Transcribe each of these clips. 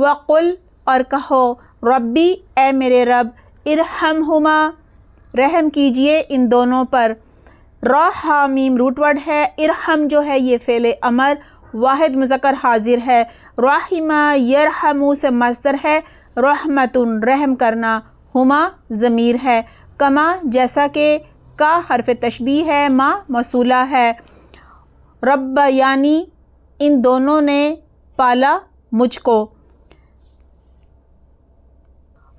وقل اور کہو ربی اے میرے رب ارحمہما رحم کیجئے ان دونوں پر۔ را ہا میم روٹ ورڈ ہے، ارحم جو ہے یہ فعل امر واحد مذکر حاضر ہے، رحمہ یرحمو سے مصدر ہے، رحمتن رحم کرنا، ہما ضمیر ہے، کما جیسا کہ، کا حرف تشبیہ ہے، ما موصولہ ہے، رب یعنی ان دونوں نے پالا مجھ کو۔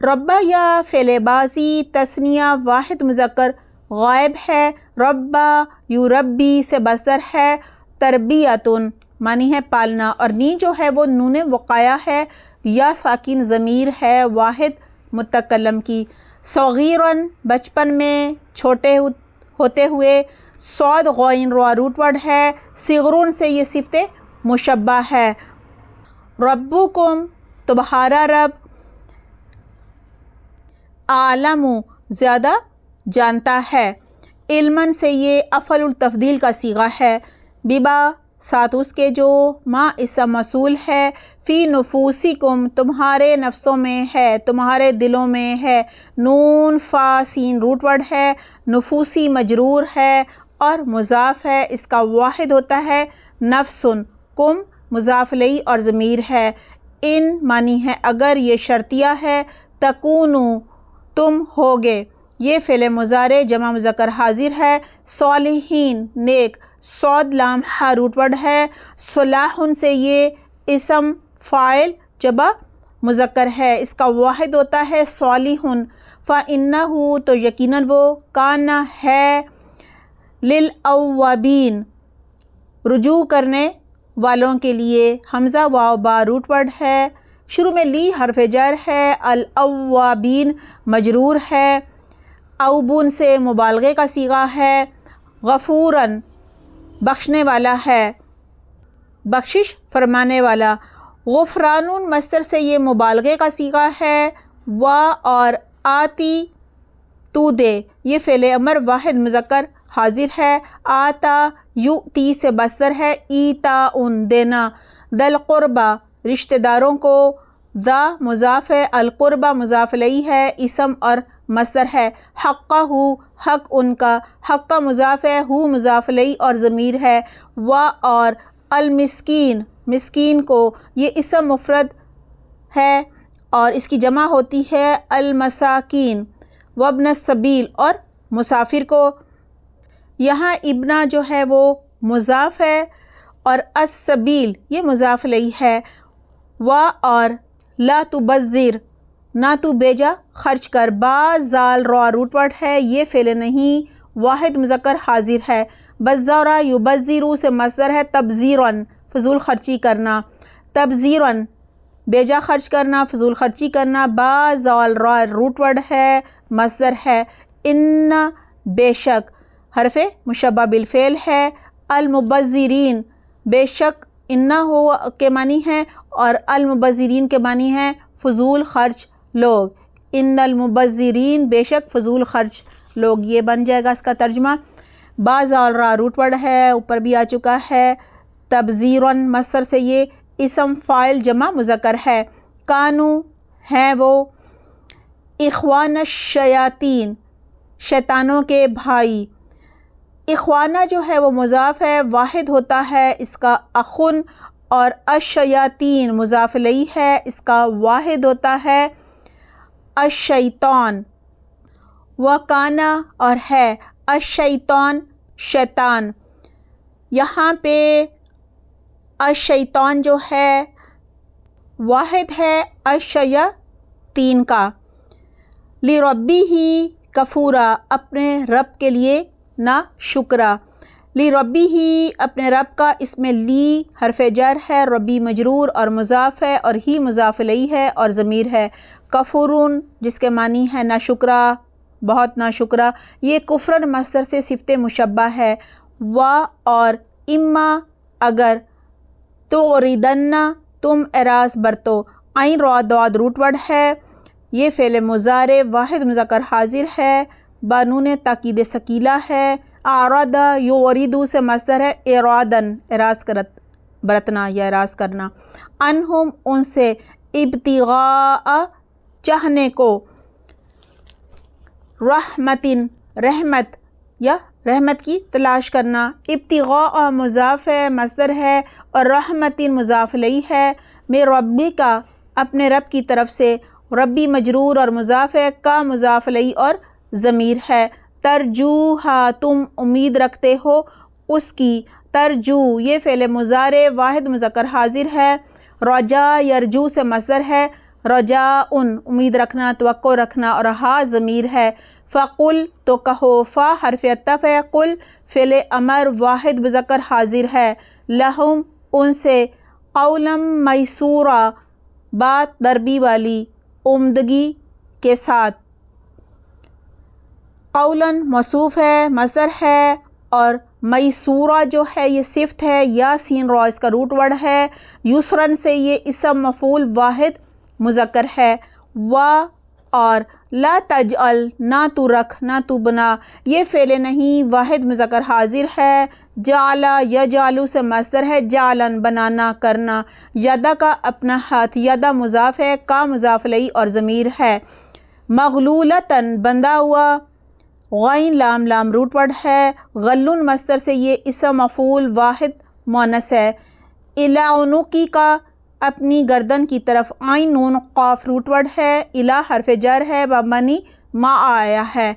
ربا یا فعل بازی تثنیہ واحد مذکر غائب ہے، ربا یربی سے مصدر ہے، تربیتن معنی ہے پالنا، اور نی جو ہے وہ نون وقایا ہے، یا ساکن ضمیر ہے واحد متکلم کی۔ صغیرن بچپن میں، چھوٹے ہوتے ہوئے، صاد غین را روٹ ورڈ ہے، صغرن سے یہ صفت مشبہ ہے۔ ربکم تمہارا رب، اعلم زیادہ جانتا ہے، علماً سے یہ افعل التفضیل کا صیغہ ہے، بما ساتھ اس کے جو، ما اسم موصول ہے، فی نفوسکم تمہارے نفسوں میں ہے، تمہارے دلوں میں ہے، نون فا سین روٹ ورڈ ہے، نفوسی مجرور ہے اور مضاف ہے، اس کا واحد ہوتا ہے نفسن، کم مضاف الیہ اور ضمیر ہے، ان معنی ہے اگر، یہ شرطیہ ہے، تکونو تم ہوگے، یہ فعل مضارع جمع مذکر حاضر ہے، صالحین نیک، صاد لام ہا روٹ ورڈ ہے، صلاحن سے یہ اسم فاعل جمع مذکر ہے، اس کا واحد ہوتا ہے صالحن، فَإِنَّهُ تو یقیناً وہ، کان ہے، لِلْأَوَّابِین رجوع کرنے والوں کے لیے، حمزہ واو با روٹ ورڈ ہے، شروع میں لی حرف جر ہے، الاوابین مجرور ہے، اوبون سے مبالغے کا صیغہ ہے، غفوراً بخشنے والا ہے، بخشش فرمانے والا، غفرانٌ مصدر سے یہ مبالغے کا صیغہ ہے، وا اور آتی تو دے، یہ فعل امر واحد مذکر حاضر ہے، آتا یؤتی سے مصدر ہے، ایتاء دینا، ذل قربا رشتہ داروں کو، ذا مضاف ہے، القربہ مضاف الیہ ہے، اسم اور مصدر ہے، حقہ حق ان کا، حقہ مضاف ہے، ہو مضاف الیہ اور ضمیر ہے، وا اور المسکین مسکین کو، یہ اسم مفرد ہے اور اس کی جمع ہوتی ہے المساکین، وابن السبیل اور مسافر کو، یہاں ابنا جو ہے وہ مضاف ہے اور السبیل یہ مضاف الیہ ہے، وا اور لا تبذر نہ تو بیجا خرچ کر، با زال را روٹ ورڈ ہے، یہ فعل نہیں واحد مذکر حاضر ہے، بزارا یبذرو سے مصدر ہے، تبذیراً فضول خرچی کرنا، تبذیراً بیجا خرچ کرنا، فضول خرچی کرنا، با زال را روٹ ورڈ ہے، مصدر ہے، ان بے شک حرف مشبہ بالفعل ہے، المبذرین بے شک، انہو کے معنی ہے اور المبذرین کے معنی ہے فضول خرچ لوگ، ان المبذرین بے شک فضول خرچ لوگ، یہ بن جائے گا اس کا ترجمہ۔ با زال را روٹ ورڈ ہے، اوپر بھی آ چکا ہے، تبذیراً مصدر سے یہ اسم فاعل جمع مذکر ہے، کانو ہیں وہ، اخوان الشیاطین شیطانوں کے بھائی، اخوانہ جو ہے وہ مضاف ہے، واحد ہوتا ہے اس کا اخن، اور الشیاطین مضاف الیہ ہے، اس کا واحد ہوتا ہے الشیطان، وکانا اور ہے، الشیطان شیطان، یہاں پہ الشیطان جو ہے واحد ہے الشیاطین کا، لربہ کفورا اپنے رب کے لیے نا شکرا، لربہ اپنے رب کا، اس میں لی حرف جر ہے، ربی مجرور اور مضاف ہے اور ہی مضاف الیہ ہے اور ضمیر ہے، کفورن جس کے معنی ہے نا شکرا بہت نا شکرا، یہ کفرن مصدر سے صفت مشبہ ہے، وا اور اما اگر، تعرضن تم اعراض برتو، عین را ضاد روٹ ورڈ ہے، یہ فعل مضارع واحد مذکر حاضر ہے، بانون تاکید ثقیلہ ہے، اعرض یعرض سے مصدر ہے، اعراضاً اعراض برتنا یا اعراض کرنا، عنہم ان سے، ابتغاء چاہنے کو، رحمتن رحمت یا رحمت کی تلاش کرنا، ابتغاء مضاف ہے مصدر ہے اور رحمتن مضاف الیہ ہے، میں ربی کا اپنے رب کی طرف سے، ربی مجرور اور مضاف ہے، کا مضاف الیہ اور ضمیر ہے، ترجوہا تم امید رکھتے ہو اس کی، ترجو یہ فعل مضارع واحد مذکر حاضر ہے، رجا یرجو سے مصدر ہے، رجاءن امید رکھنا توقع رکھنا اور ہا ضمیر ہے، فقل تو کہو، فا حرف عطف ہے، قل فعل امر واحد مذکر حاضر ہے، لہم ان سے، قولا میسورا بات نرمی والی عمدگی کے ساتھ، قولا موصوف ہے مصدر ہے اور میسورہ جو ہے یہ صفت ہے، یا سین را اس کا روٹ ورڈ ہے، یسرن سے یہ اسم مفعول واحد مذکر ہے، و اور لا تجعل نہ تو رکھ نہ تو بنا یہ فعل نہیں واحد مذکر حاضر ہے، جعل یجعل سے مصدر ہے، جعلن بنانا کرنا، یدا کا اپنا ہاتھ، یدا مضاف ہے، کا مضاف الیہ اور ضمیر ہے، مغلولتن بندھا ہوا، غین لام لام روٹ ورڈ ہے، غلن مصدر سے یہ اسم مفعول واحد مؤنث ہے، الی عنقی کا اپنی گردن کی طرف، عین نون قاف روٹ ورڈ ہے، الی حرف جر ہے، معنی ما آیا ہے،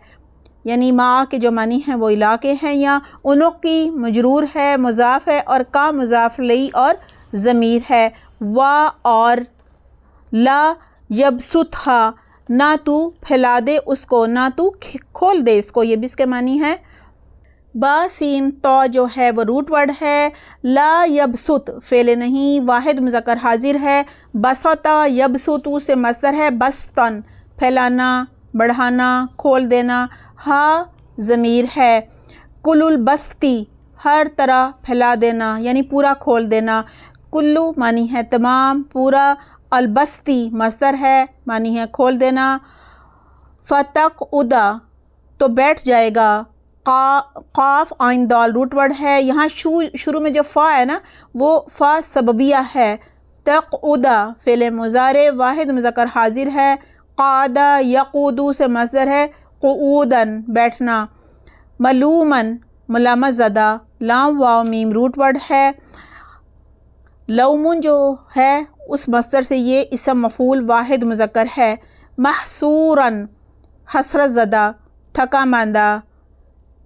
یعنی ما کے جو معنی ہیں وہ الی کے ہیں، یا عنقی مجرور ہے مضاف ہے اور کا مضاف الیہ اور ضمیر ہے، و اور لا یبسطھا نہ تو پھیلا دے اس کو، نہ تو کھول دے اس کو، یہ بھی اس کے معنی ہے، با سین تو جو ہے وہ روٹ ورڈ ہے، لا یبسط فعل نہیں واحد مذکر حاضر ہے، بسطا یبسطو سے مصدر ہے، بسطن پھیلانا بڑھانا کھول دینا، ہا ضمیر ہے، کل البسطی ہر طرح پھیلا دینا یعنی پورا کھول دینا، کلو معنی ہے تمام پورا، البسطی مصدر ہے معنی ہے کھول دینا، فتقعد تو بیٹھ جائے گا، قاف عین دال روٹ ورڈ ہے، یہاں شروع میں جو فا ہے نا وہ فا سببیہ ہے، تقعد فعل مضارع واحد مذکر حاضر ہے، قعد یقعد سے مصدر ہے، قعودن بیٹھنا، ملومن ملامت زدہ، لام واو میم روٹ ورڈ ہے، لومن جو ہے اس مصدر سے یہ اسم مفعول واحد مذکر ہے، محصوراً حسرت زدہ تھکا ماندہ،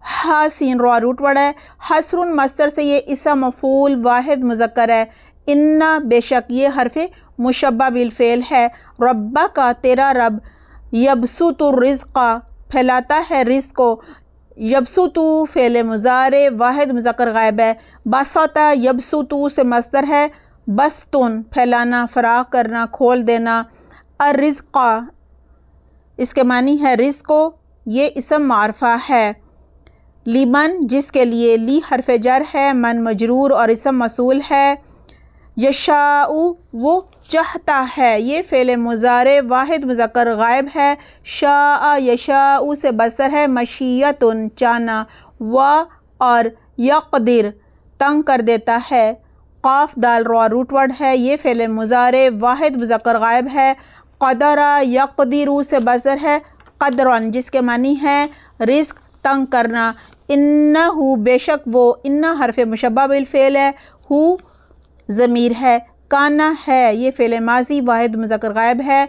ہا سین را روٹ ورڈ ہے، حسر مصدر سے یہ اسم مفعول واحد مذکر ہے، ان بے شک یہ حرف مشبہ بالفعل ہے، ربک کا تیرا رب، یبسط الرزق پھیلاتا ہے رزق کو، یبسط فعل مضارع واحد مذکر غائب ہے، بسط یبسط سے مصدر ہے، بسطن پھیلانا فراخ کرنا کھول دینا، الرزق اس کے معنی ہے رزق کو، یہ اسم معرفہ ہے، لمن جس کے لیے، لی حرف جر ہے، من مجرور اور اسم موصول ہے، یشاء وہ چاہتا ہے، یہ فعل مضارع واحد مذکر غائب ہے، شاء یشاء سے مصدر ہے، مشیۃ چاہنا، و اور یقدر تنگ کر دیتا ہے، قاف دال را روٹ ورڈ ہے، یہ فعل مضارع واحد مذکر غائب ہے، قدر یقدر سے مصدر ہے، قدرن جس کے معنی ہے رزق تنگ کرنا، انہ بے شک وہ، انہ حرف مشبہ بالفعل ہے، ہو ضمیر ہے، کانا ہے یہ فعل ماضی واحد مذکر غائب ہے،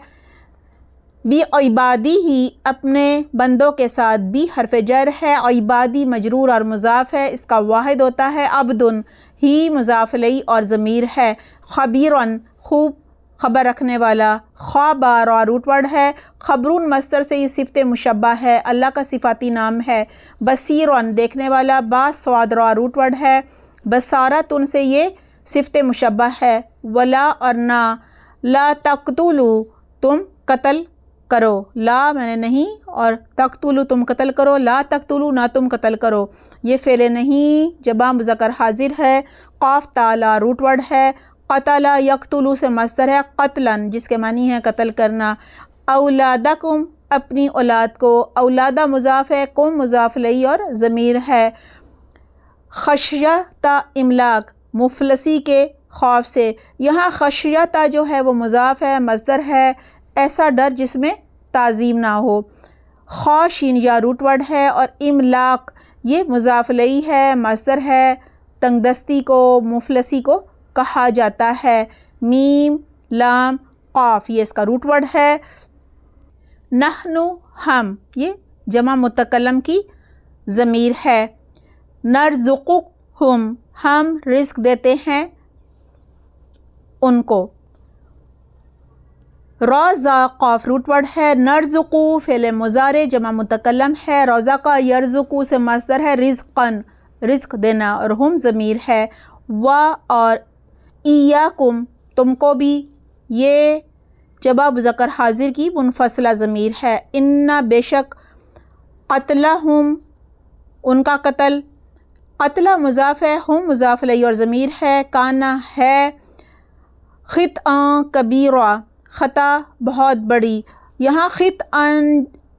بی عبادی ہی اپنے بندوں کے ساتھ، بی حرف جر ہے، عبادی مجرور اور مضاف ہے، اس کا واحد ہوتا ہے عبدن، ہی مضاف الیہ اور ضمیر ہے، خبیرن خوب خبر رکھنے والا، خبر را روٹ ورڈ ہے، خبرون مصدر سے یہ صفت مشبہ ہے، اللہ کا صفاتی نام ہے، بصیرن دیکھنے والا، با صاد را روٹ ورڈ ہے، بصارتن سے یہ صفت مشبہ ہے، ولا اور نہ، لا تقتلوا تم قتل کرو، لا میں نے نہیں اور تقتلوا تم قتل کرو، لا تقتلوا نہ تم قتل کرو، یہ فعل نہیں جمع مذکر حاضر ہے، قاف تا لا روٹ ورڈ ہے، قتل یقتل سے مصدر ہے، قتلاً جس کے معنی ہے قتل کرنا، اولادکم اپنی اولاد کو، اولادہ مضاف ہے، کم مضاف الیہ اور ضمیر ہے، خشیۃ املاک مفلسی کے خوف سے. یہاں خشیت جو ہے وہ مضاف ہے، مصدر ہے، ایسا ڈر جس میں تعظیم نہ ہو. خاشین یا روٹ ورڈ ہے، اور املاق یہ مضاف الیہ ہے، مصدر ہے، تنگ دستی کو، مفلسی کو کہا جاتا ہے. میم لام قاف یہ اس کا روٹ ورڈ ہے. نحن ہم یہ جمع متکلم کی ضمیر ہے. نرزقہم ہم رزق دیتے ہیں ان کو. روزہ قاف روٹ ورڈ ہے. نرزقو فعل مضارع جمع متکلم ہے. رزق یرزقو سے مصدر ہے، رزقاً رزق دینا، اور ہم ضمیر ہے. و اور ایاکم تم کو بھی یہ جمع مذکر حاضر کی منفصلہ ضمیر ہے. ان بے شک قتلہم ان کا قتل، قتلہ مضاف ہے، ہم مضاف الیہ اور ضمیر ہے. کانا ہے، خطأ کبیرہ خطا بہت بڑی. یہاں خطأ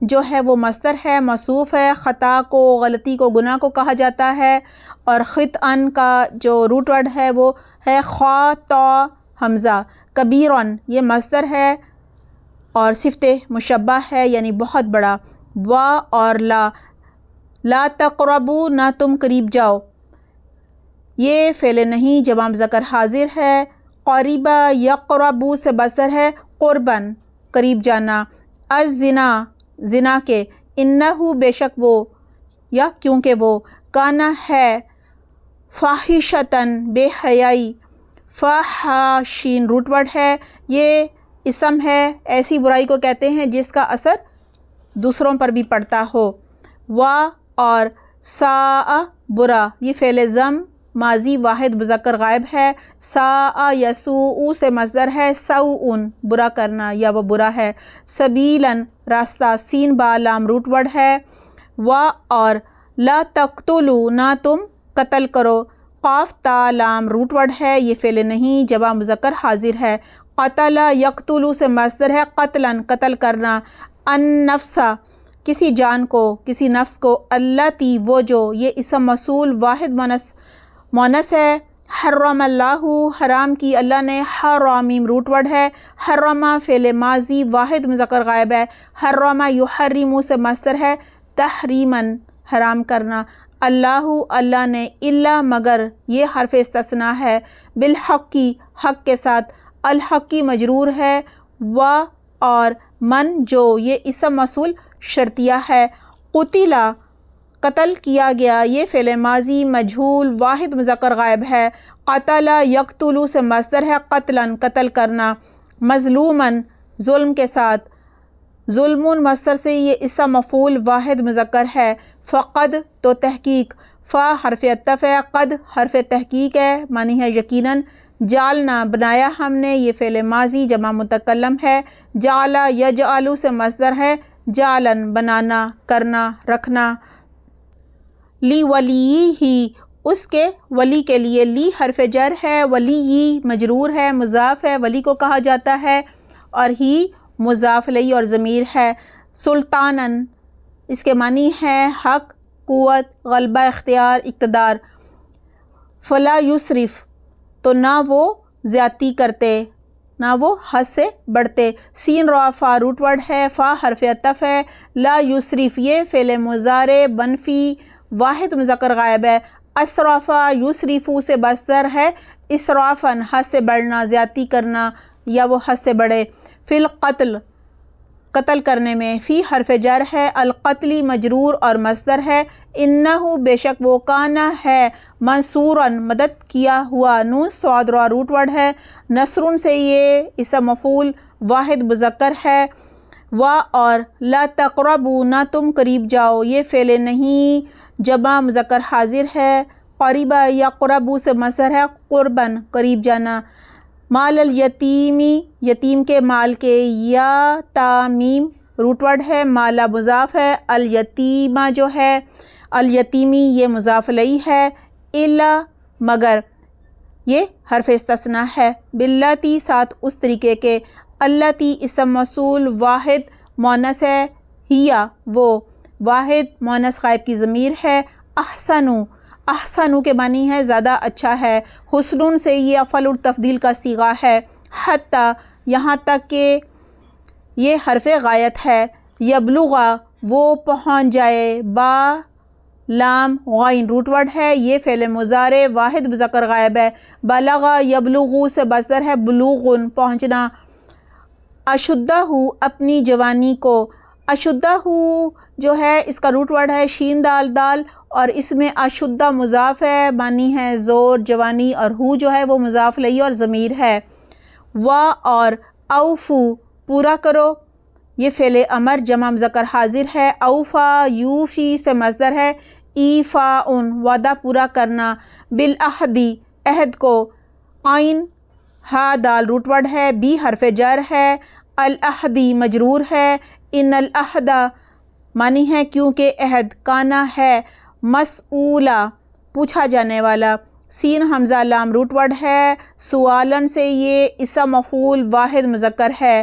جو ہے وہ مصدر ہے، موصوف ہے. خطا کو، غلطی کو، گناہ کو کہا جاتا ہے. اور خطأ کا جو روٹ ورڈ ہے وہ ہے خا تا حمزہ. کبیرن یہ مصدر ہے اور صفت مشبہ ہے یعنی بہت بڑا. و اور لا تقربوا نہ تم قریب جاؤ یہ فعل نہیں جمع مذکر حاضر ہے. قریبا یقربو سے مصدر ہے، قربن قریب جانا. الزنا زنا کے، انہو بے شک وہ یا کیونکہ وہ، کانا ہے، فاحشتاً بے حیائی. فحاشین روٹ ورڈ ہے، یہ اسم ہے، ایسی برائی کو کہتے ہیں جس کا اثر دوسروں پر بھی پڑتا ہو. و اور ساء برا یہ فعل ضم ماضی واحد مذکر غائب ہے. ساء یسوء سے مصدر ہے، سوء برا کرنا یا وہ برا ہے. سبیلاً راستہ، سین با لام روٹ ورڈ ہے. و اور لا تقتلوا نہ تم قتل کرو، قاف تا لام روٹ ورڈ ہے، یہ فعل نہیں جمع مذکر حاضر ہے. قتل یقتل سے مصدر ہے، قتلاً قتل کرنا. النفس کسی جان کو، کسی نفس کو. اللاتی وہ جو، یہ اسم موصول واحد مونث ہے. حرم اللہ حرام کی اللہ نے. حرامیم روٹ ورڈ ہے. حرم فعل ماضی واحد مذکر غائب ہے. حرم یحرم سے مصدر ہے، تحریماً حرام کرنا. اللہ اللہ نے. الا مگر یہ حرف استثناء ہے. بالحق کی حق کے ساتھ. الحق کی مجرور ہے. و اور من جو یہ اسم موصول شرطیہ ہے. قتلا قتل کیا گیا یہ فعل ماضی مجہول واحد مذکر غائب ہے. قتل یقتل سے مصدر ہے، قتلاً قتل کرنا. مظلوماً ظلم کے ساتھ. ظلم مصدر سے یہ اسم مفعول واحد مذکر ہے. فقد تو تحقیق. فا حرف عطف ہے، قد حرف تحقیق ہے، معنی ہے یقیناً. جعلنا بنایا ہم نے، یہ فعل ماضی جمع متکلم ہے. جعل یجعل سے مصدر ہے، جعلاً بنانا، کرنا، رکھنا. لی ولی ہی اس کے ولی کے لیے. لی حرف جر ہے، ولی مجرور ہے، مضاف ہے، ولی کو کہا جاتا ہے. اور ہی مضاف الیہ اور ضمیر ہے. سلطاناً اس کے معنی ہے حق، قوت، غلبہ، اختیار، اقتدار. فلا یسرف تو نہ وہ زیادتی کرتے، نہ وہ حد سے بڑھتے. سین را فا روٹ ورڈ ہے، فا حرف عطف ہے. لا یسرف یہ فعل مضارع منفی واحد مذکر غائب ہے. اسرافا یسرفو سے مصدر ہے، اسرافاً حد سے بڑھنا، زیادتی کرنا یا وہ حد سے بڑھے. فی القتل قتل کرنے میں. فی حرف جر ہے، القتلی مجرور اور مصدر ہے. انہو بے شک وہ، کانا ہے، منصوراً مدد کیا ہوا. نون صاد را روٹ ورڈ ہے. نصرن سے یہ اسم مفعول واحد مذکر ہے. و اور لا تقربوا نہ تم قریب جاؤ یہ فعل نہیں جمع مذکر حاضر ہے. قریبا یقربو سے مصدر ہے، قرباً قریب جانا. مال الیتیمی یتیم کے مال کے. یا تامیم روٹ ورڈ ہے، مالا مضاف ہے، الیتیمہ جو ہے، الیتیمی یہ مضاف الیہ ہے. الا مگر یہ حرف استثناء ہے. باللاتی ساتھ اس طریقے کے. اللاتی اسم موصول واحد مونث ہے. ہیا وہ واحد مونث غائب کی ضمیر ہے. احسنوا احسنو کے معنی ہے زیادہ اچھا ہے، حسن سے یہ افعل التفضیل کا صیغہ ہے، حتی یہاں تک کہ یہ حرف غایت ہے، یبلغا وہ پہنچ جائے، با لام غین روٹ ورڈ ہے، یہ فعل مضارع واحد مذکر غائب ہے، بلغا یبلغو سے مصدر ہے، بلوغن پہنچنا، اشدہ اپنی جوانی کو، اشدہ جو ہے اس کا روٹ ورڈ ہے شین دال دال، اور اس میں اشدہ مضاف ہے، معنی ہے زور جوانی، اور ہو جو ہے وہ مضاف الیہ اور ضمیر ہے، وا اور اوفو پورا کرو، یہ فعل امر جمع مذکر حاضر ہے، اوفا یوفی سے مصدر ہے، ایفاءن وعدہ پورا کرنا، بالعہدی عہد کو، عین ہا دال روٹ ورڈ ہے، بی حرف جر ہے، العہدی مجرور ہے، ان العہدہ معنی ہے کیونکہ عہد، کانا ہے مسئولا پوچھا جانے والا، سین حمزہ لام روٹ ورڈ ہے، سوالن سے یہ اسم مفعول واحد مذکر ہے،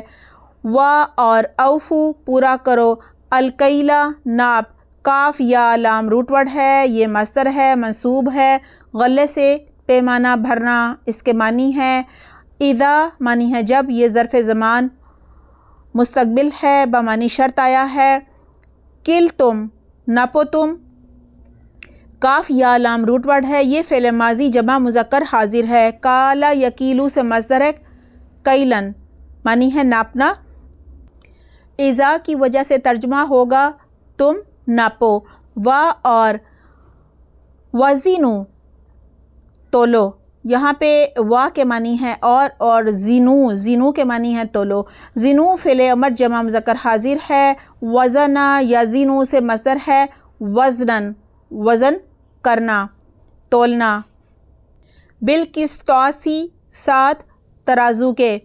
وا اور اوفو پورا کرو، الکیلا ناپ، کاف یا لام روٹ ورڈ ہے، یہ مصدر ہے منصوب ہے، غلے سے پیمانہ بھرنا، اس کے معنی ہے اذا معنی ہے جب، یہ ظرف زمان مستقبل ہے بمعنی شرط آیا ہے، کل تم نپو تم، کاف یا لام روٹ ورڈ ہے، یہ فعل ماضی جمع مذکر حاضر ہے، کالا یکیلو سے مصدر ہے، کیلن معنی ہے ناپنا، اذا کی وجہ سے ترجمہ ہوگا تم ناپو، وا اور وزینو تولو، یہاں پہ وا کے معنی ہے اور زینو کے معنی ہے تولو، زینو فعل امر جمع مذکر حاضر ہے، وزنا یا زینو سے مصدر ہے، وزنن وزن کرنا تولنا، بالقسطاسی ساتھ ترازو کے،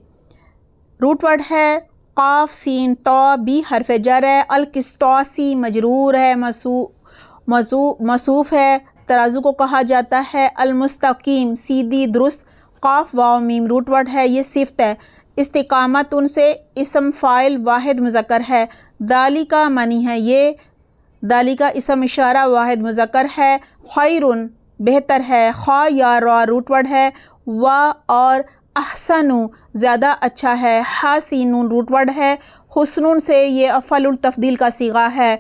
روٹ ورڈ ہے قاف سین تو، بی حرف جر ہے، القسطاسی مجرور ہے، موصوف ہے، ترازو کو کہا جاتا ہے، المستقیم سیدھی درست، قاف واو میم روٹ ورڈ ہے، یہ صفت ہے، استقامت ان سے اسم فاعل واحد مذکر ہے، ذالکا معنی ہے یہ، ذالکا اسم اشارہ واحد مذکر ہے، خیرن بہتر ہے، خا یا را روٹ ورڈ ہے، وا اور احسنو زیادہ اچھا ہے، حاسینون روٹ ورڈ ہے، حسنون سے یہ افعل التفضیل کا صیغہ ہے،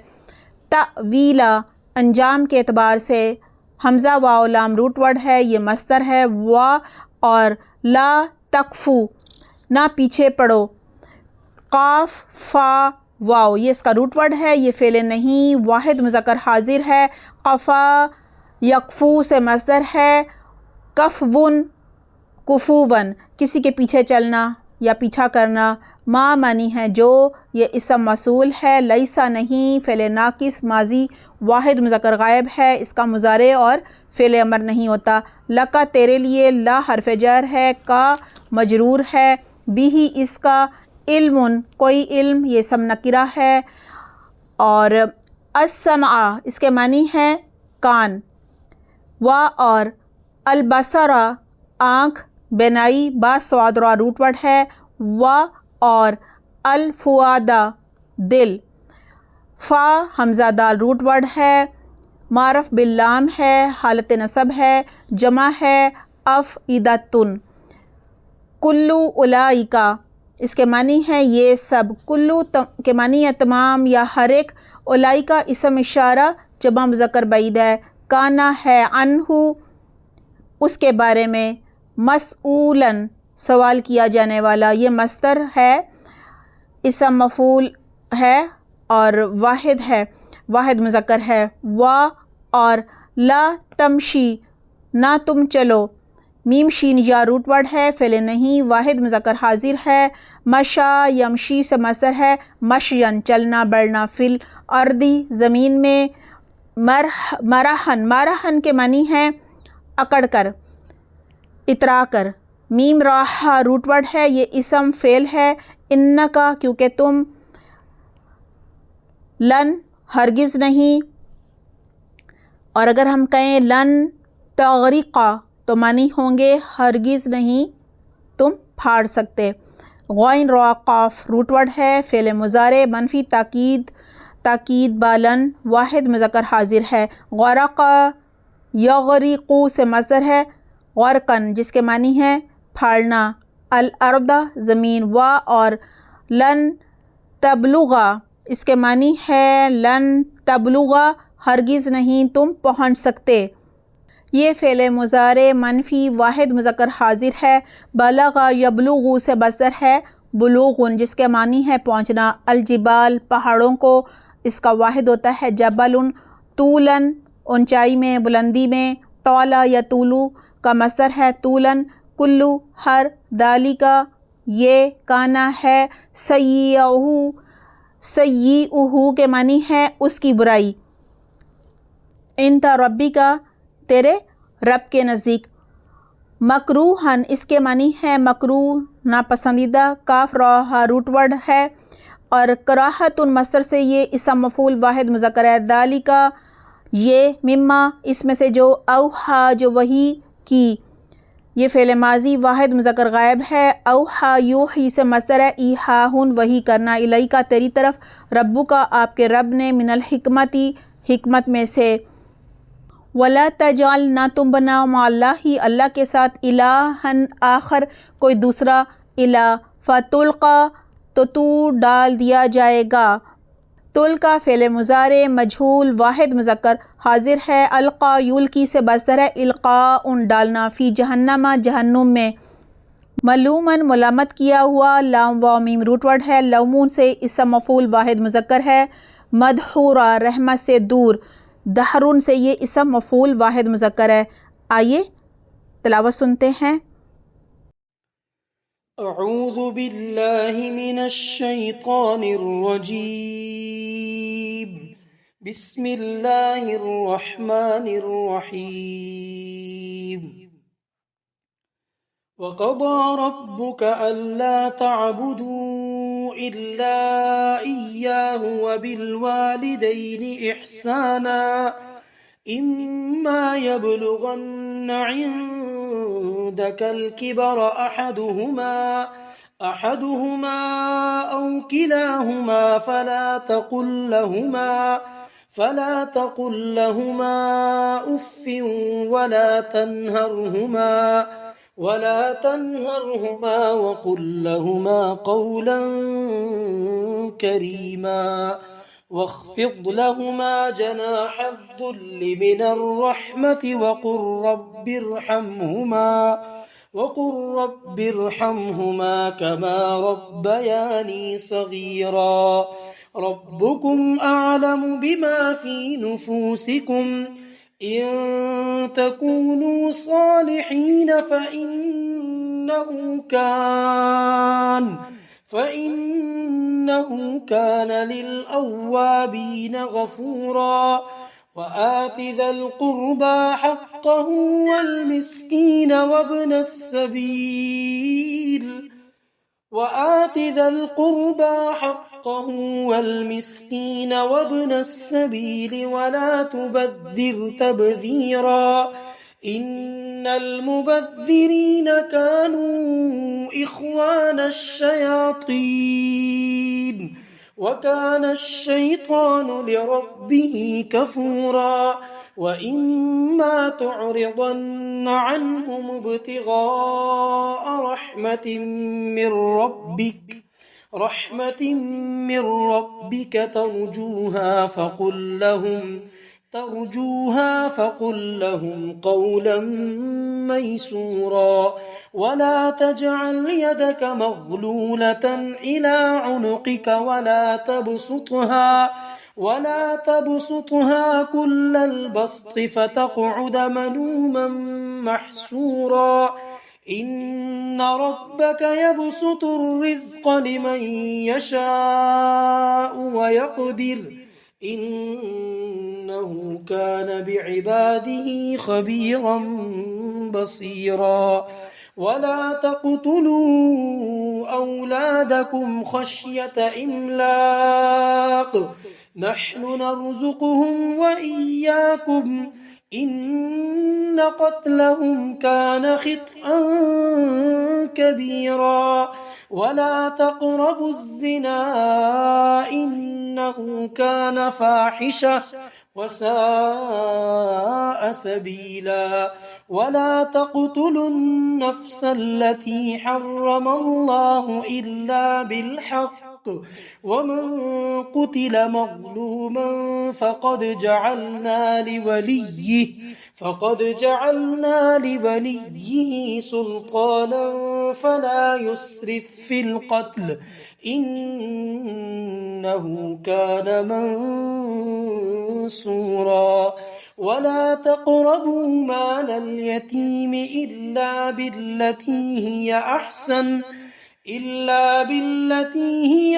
تأویلا انجام کے اعتبار سے، حمزہ واو لام روٹ ورڈ ہے، یہ مصدر ہے، وا اور لا تکفو نہ پیچھے پڑو، قاف فا واو یہ اس کا روٹ ورڈ ہے، یہ فعل نہیں واحد مذکر حاضر ہے، قفا یکفو سے مصدر ہے، کفون کفوون کسی کے پیچھے چلنا یا پیچھا کرنا، ما معنی ہے جو، یہ اسم موصول ہے، لیسا نہیں فعل ناقص ماضی واحد مذکر غائب ہے، اس کا مضارع اور فعل امر نہیں ہوتا، لکا تیرے لیے، لا حرف جر ہے، کا مجرور ہے، بھی اس کا، علم کوئی علم یہ اسم نکرہ ہے، اور السمع اس کے معنی ہے کان، وا اور البصر آنکھ بینائی، با صاد را روٹ ورڈ ہے، وا اور الفؤاد دل، فا حمزہ دال روٹ ورڈ ہے، معرف باللام ہے، حالت نصب ہے، جمع ہے افئدۃن، کلو اولئک اس کے معنی ہے یہ سب، کلو کے معنی ہے تمام یا ہر ایک، اولئک اسم اشارہ جمع مذکر بعید ہے، کانا ہے عنہ اس کے بارے میں، مسئولن سوال کیا جانے والا، یہ مصدر ہے، اسم مفعول ہے اور واحد مذکر ہے، وا اور لا تمشی نہ تم چلو، میم شین یا روٹ ورڈ ہے، فعل نہیں واحد مذکر حاضر ہے، مشا یمشی سے مصدر ہے، مشین چلنا بڑھنا، فی الارضی زمین میں، مرحن کے معنی ہے اکڑ کر اترا کر، میم راہ روٹ ورڈ ہے، یہ اسم فعل ہے، انکا کیونکہ تم، لن ہرگز نہیں، اور اگر ہم کہیں لن تغرقا تو معنی ہوں گے ہرگز نہیں تم پھاڑ سکتے، غین را قاف روٹ ورڈ ہے، فعل مضارع منفی تاکید بالن واحد مذکر حاضر ہے، غرق یغرقو سے مصدر ہے، غرقن جس کے معنی ہے پھاڑنا، الارض زمین، و اور لن تبلغا اس کے معنی ہے لن تبلغا ہرگز نہیں تم پہنچ سکتے۔ یہ فعل مضارع منفی واحد مذکر حاضر ہے۔ بلغ یبلغ سے مصدر ہے بلوغ جس کے معنی ہے پہنچنا، الجبال پہاڑوں کو اس کا واحد ہوتا ہے جبل، طولن اونچائی میں بلندی میں، طولا یا طولو کا مصدر ہے طولن، کلو ہر، ذالکا یہ، کانا ہے، سیئہ سیئہ کے معنی ہے اس کی برائی، عند ربک تیرے رب کے نزدیک، مکروہن اس کے معنی ہے مکروہ ناپسندیدہ، کاف را روٹ ورڈ ہے، اور کراہت مصدر سے یہ اسم مفعول واحد مذکر ہے، ذالکا یہ، مما اس میں سے جو، اوحا جو وحی کی، یہ فعل ماضی واحد مذکر غائب ہے، اوحا یوحی سے مصدر ہے ایحاہن وحی کرنا، الیکا تیری طرف، ربک آپ کے رب نے، من الحکمتی حکمت میں سے، ولا تجعل نہ تم بناؤ مع اللہ اللہ کے ساتھ، الہًا آخر کوئی دوسرا الہ، فتلقی تو ڈال دیا جائے گا، تلقی فعل مضارع مجہول واحد مذکر حاضر ہے، القا یلقی سے مصدر ہے القاء ڈالنا، فی جہنم جہنم میں، ملومن ملامت کیا ہوا، لام واو میم روٹ ورڈ ہے، لومون سے اسم مفعول واحد مذکر ہے، مدحورا رحمت سے دور، دہرن سے یہ اسم مفعول واحد مذکر ہے۔ آئیے تلاوت سنتے ہیں۔ اعوذ باللہ من الشیطان الرجیم، بسم اللہ الرحمن الرحیم، وقضى ربك ألا تعبدوا إلا إياه وبالوالدين إحسانا إما يبلغن عندك الكبر أحدهما أو كلاهما فلا تقل لهما أف ولا تنهرهما وقل لهما قولا كريما واخفض لهما جناح الذل من الرحمة وقل رب ارحمهما كما ربياني صغيرا ربكم أعلم بما في نفوسكم إن تكونوا صالحين فإنه كان للأوابين غفورا وآت ذا القربى حقه والمسكين وابن السبيل ولا تبذر تبذيرا إن المبذرين كانوا إخوان الشياطين وكان الشيطان لربه كفورا وإما تعرضن عنهم ابتغاء رحمة من ربك ترجوها فقل لهم قولا ميسورا ولا تجعل يدك مغلولة إلى عنقك ولا تبسطها كل البسط فتقعد ملوما محسورا إن ربك يبسط الرزق لمن يشاء ويقدر إنه كان بعباده خبيرا بصيرا ولا تقتلوا أولادكم خشية إملاق نحن نرزقهم وإياكم إن قتلهم كان خطأ كبيرا ولا تقربوا الزنا إنه كان فاحشة وساء سبيلا ولا تقتلوا النفس التي حرم الله إلا بالحق ومن قتل مظلوما فقد جعلنا لوليه سلطانا فلا يسرف في القتل إنه كان منصورا ولا تقربوا مال اليتيم إلا بالتي هي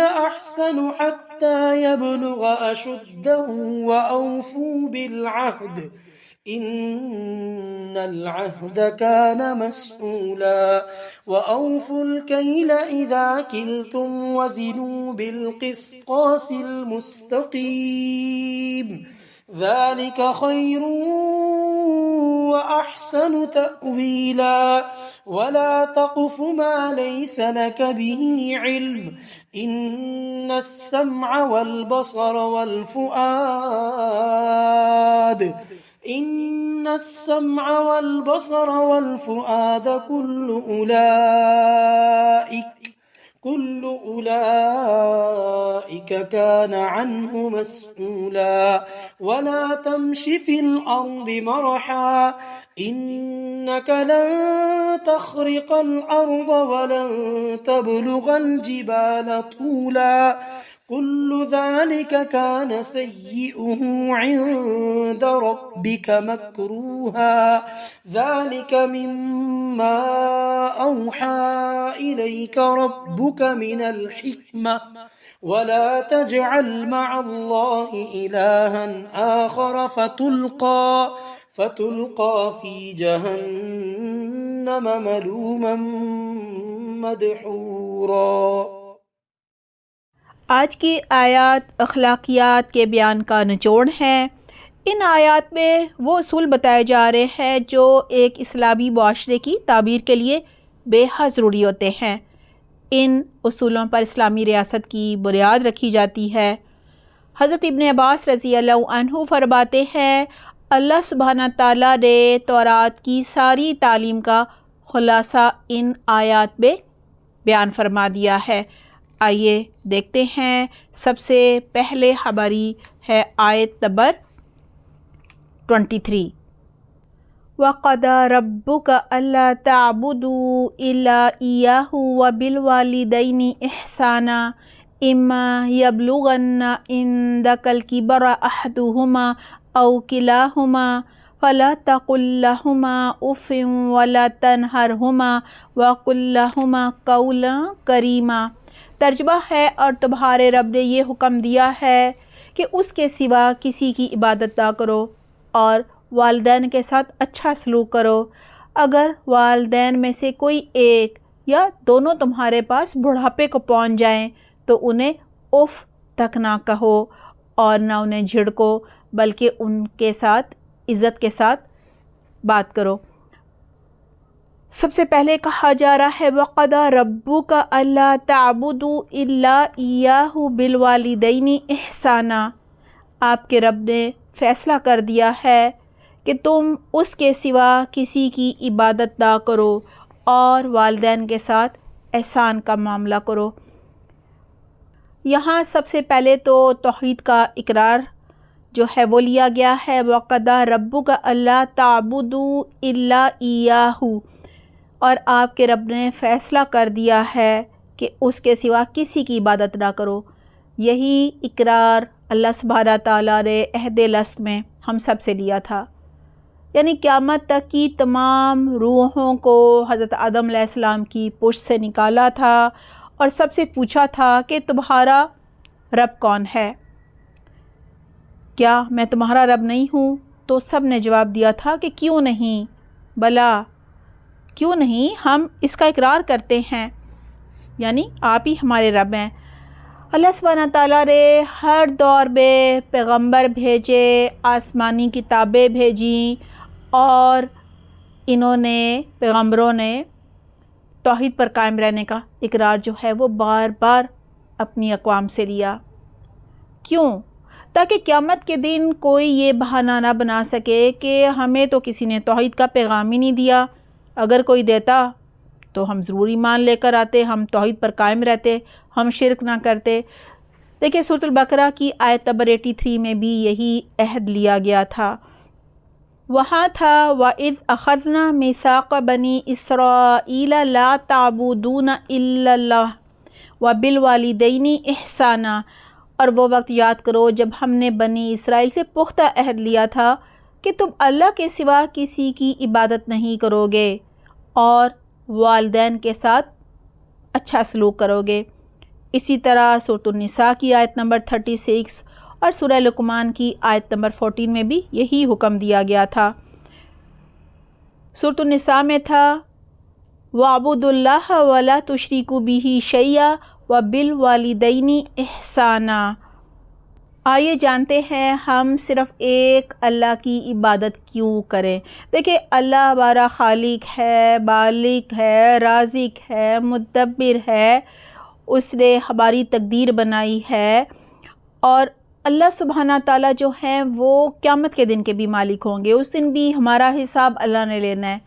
أحسن حتى يبلغ أشده وأوفوا بالعهد إن العهد كان مسؤولا وأوفوا الكيل إذا كلتم وزنوا بالقسطاس المستقيم ذلك خير وأحسن تأويلا ولا تقف ما ليس لك به علم إن السمع والبصر والفؤاد كل أولئك كان عنه مسؤولا ولا تمش في الأرض مرحا إنك لن تخرق الأرض ولن تبلغ الجبال طولا كل ذلك كان سيئه عند ربك مكروها ذلك مما أوحى إليك ربك من الحكمة ولا تجعل مع الله إلها آخر فتلقى في جهنم ملوما مدحورا۔ آج کی آیات اخلاقیات کے بیان کا نچوڑ ہیں۔ ان آیات میں وہ اصول بتائے جا رہے ہیں جو ایک اسلامی معاشرے کی تعبیر کے لیے بے حد ضروری ہوتے ہیں۔ ان اصولوں پر اسلامی ریاست کی بنیاد رکھی جاتی ہے۔ حضرت ابن عباس رضی اللہ عنہ فرماتے ہیں اللہ سبحانہ تعالیٰ نے تورات کی ساری تعلیم کا خلاصہ ان آیات میں بیان فرما دیا ہے۔ آئیے دیکھتے ہیں۔ سب سے پہلے ہماری ہے آیت نمبر 23۔ وَقَضَى رَبُّكَ أَلَّا تَعْبُدُوا إِلَّا إِيَّاهُ وَبِالْوَالِدَيْنِ إِحْسَانًا إِمَّا يَبْلُغَنَّ عِندَكَ الْكِبَرَ أَحَدُهُمَا أَوْ كِلَاهُمَا فَلَا تَقُل لَّهُمَا أُفٍّ وَلَا تَنْهَرْهُمَا وَقُل لَّهُمَا قَوْلًا كَرِيمًا۔ ترجمہ ہے اور تمہارے رب نے یہ حکم دیا ہے کہ اس کے سوا کسی کی عبادت نہ کرو اور والدین کے ساتھ اچھا سلوک کرو۔ اگر والدین میں سے کوئی ایک یا دونوں تمہارے پاس بڑھاپے کو پہنچ جائیں تو انہیں اف تک نہ کہو اور نہ انہیں جھڑکو، بلکہ ان کے ساتھ عزت کے ساتھ بات کرو۔ سب سے پہلے کہا جا رہا ہے وَقَضَى رَبُّكَ أَلَّا تَعْبُدُوا إِلَّا إِيَّاهُ بِالْوَالِدَيْنِ إِحْسَانًا۔ آپ کے رب نے فیصلہ کر دیا ہے کہ تم اس کے سوا کسی کی عبادت نہ کرو اور والدین کے ساتھ احسان کا معاملہ کرو۔ یہاں سب سے پہلے تو توحید کا اقرار جو ہے وہ لیا گیا ہے۔ وَقَضَى رَبُّكَ أَلَّا تَعْبُدُوا إِلَّا إِيَّاهُ، اور آپ کے رب نے فیصلہ کر دیا ہے کہ اس کے سوا کسی کی عبادت نہ کرو۔ یہی اقرار اللہ سبحانہ تعالیٰ نے عہد الست میں ہم سب سے لیا تھا، یعنی قیامت تک کی تمام روحوں کو حضرت آدم علیہ السلام کی پشت سے نکالا تھا اور سب سے پوچھا تھا کہ تمہارا رب کون ہے؟ کیا میں تمہارا رب نہیں ہوں؟ تو سب نے جواب دیا تھا کہ کیوں نہیں، بلا کیوں نہیں، ہم اس کا اقرار کرتے ہیں، یعنی آپ ہی ہمارے رب ہیں۔ اللہ سبحانہ تعالیٰ نے ہر دور میں پیغمبر بھیجے، آسمانی کتابیں بھیجیں، اور انہوں نے پیغمبروں نے توحید پر قائم رہنے کا اقرار جو ہے وہ بار بار اپنی اقوام سے لیا۔ کیوں؟ تاکہ قیامت کے دن کوئی یہ بہانہ نہ بنا سکے کہ ہمیں تو کسی نے توحید کا پیغام ہی نہیں دیا، اگر کوئی دیتا تو ہم ضرور ایمان لے کر آتے، ہم توحید پر قائم رہتے، ہم شرک نہ کرتے۔ دیکھیں سورۃ البقرہ کی آیت نمبر 83 میں بھی یہی عہد لیا گیا تھا، وہاں تھا وَإِذْ أَخَذْنَا مِيثَاقَ بَنِي إِسْرَائِيلَ لَا تَعْبُدُونَ إِلَّا اللَّهَ وَبِالْوَالِدَيْنِ إِحْسَانًا، اور وہ وقت یاد کرو جب ہم نے بنی اسرائیل سے پختہ عہد لیا تھا کہ تم اللہ کے سوا کسی کی عبادت نہیں کرو گے اور والدین کے ساتھ اچھا سلوک کرو گے۔ اسی طرح سورۃ النساء کی آیت نمبر 36 اور سورہ لقمان کی آیت نمبر 14 میں بھی یہی حکم دیا گیا تھا۔ سورۃ النساء میں تھا وَاعْبُدُوا اللَّهَ وَلَا تُشْرِكُوا بِهِ شَيْئًا وَبِالْوَالِدَيْنِ إِحْسَانًا۔ آئیے جانتے ہیں ہم صرف ایک اللہ کی عبادت کیوں کریں۔ دیکھیں اللہ ہمارا خالق ہے، بالق ہے، رازق ہے، مدبر ہے، اس نے ہماری تقدیر بنائی ہے، اور اللہ سبحانہ تعالیٰ جو ہیں وہ قیامت کے دن کے بھی مالک ہوں گے، اس دن بھی ہمارا حساب اللہ نے لینا ہے،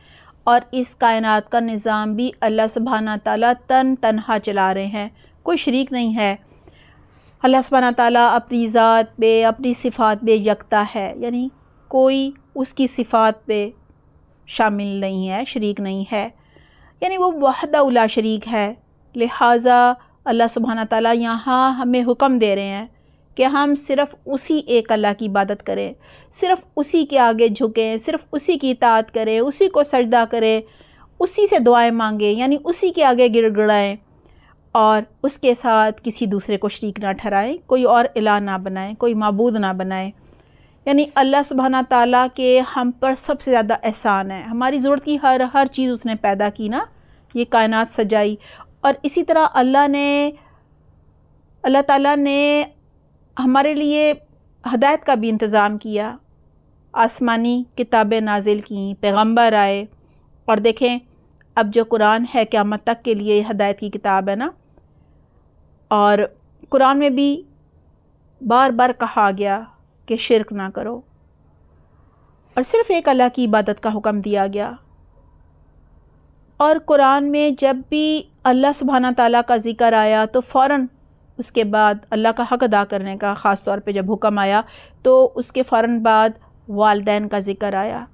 اور اس کائنات کا نظام بھی اللہ سبحانہ تعالیٰ تنہا چلا رہے ہیں، کوئی شریک نہیں ہے۔ اللہ سبحانہ تعالیٰ اپنی ذات پہ، اپنی صفات پہ یکتا ہے، یعنی کوئی اس کی صفات پہ شامل نہیں ہے، شریک نہیں ہے، یعنی وہ وحدہ لا شریک ہے۔ لہٰذا اللہ سبحانہ تعالیٰ یہاں ہمیں حکم دے رہے ہیں کہ ہم صرف اسی ایک اللہ کی عبادت کریں، صرف اسی کے آگے جھکیں، صرف اسی کی اطاعت کریں، اسی کو سجدہ کریں، اسی سے دعائیں مانگیں، یعنی اسی کے آگے گڑ گڑائیں، اور اس کے ساتھ کسی دوسرے کو شریک نہ ٹھہرائیں، کوئی اور الہ نہ بنائیں، کوئی معبود نہ بنائیں۔ یعنی اللہ سبحانہ تعالیٰ کے ہم پر سب سے زیادہ احسان ہے، ہماری ضرورت کی ہر چیز اس نے پیدا کی نا، یہ کائنات سجائی، اور اسی طرح اللہ تعالیٰ نے ہمارے لیے ہدایت کا بھی انتظام کیا، آسمانی کتابیں نازل کیں، پیغمبر آئے، اور دیکھیں اب جو قرآن ہے قیامت تک کے لیے ہدایت کی کتاب ہے نا، اور قرآن میں بھی بار بار کہا گیا کہ شرک نہ کرو، اور صرف ایک اللہ کی عبادت کا حکم دیا گیا۔ اور قرآن میں جب بھی اللہ سبحانہ تعالیٰ کا ذکر آیا تو فوراً اس کے بعد اللہ کا حق ادا کرنے کا، خاص طور پہ جب حکم آیا تو اس کے فوراً بعد والدین کا ذکر آیا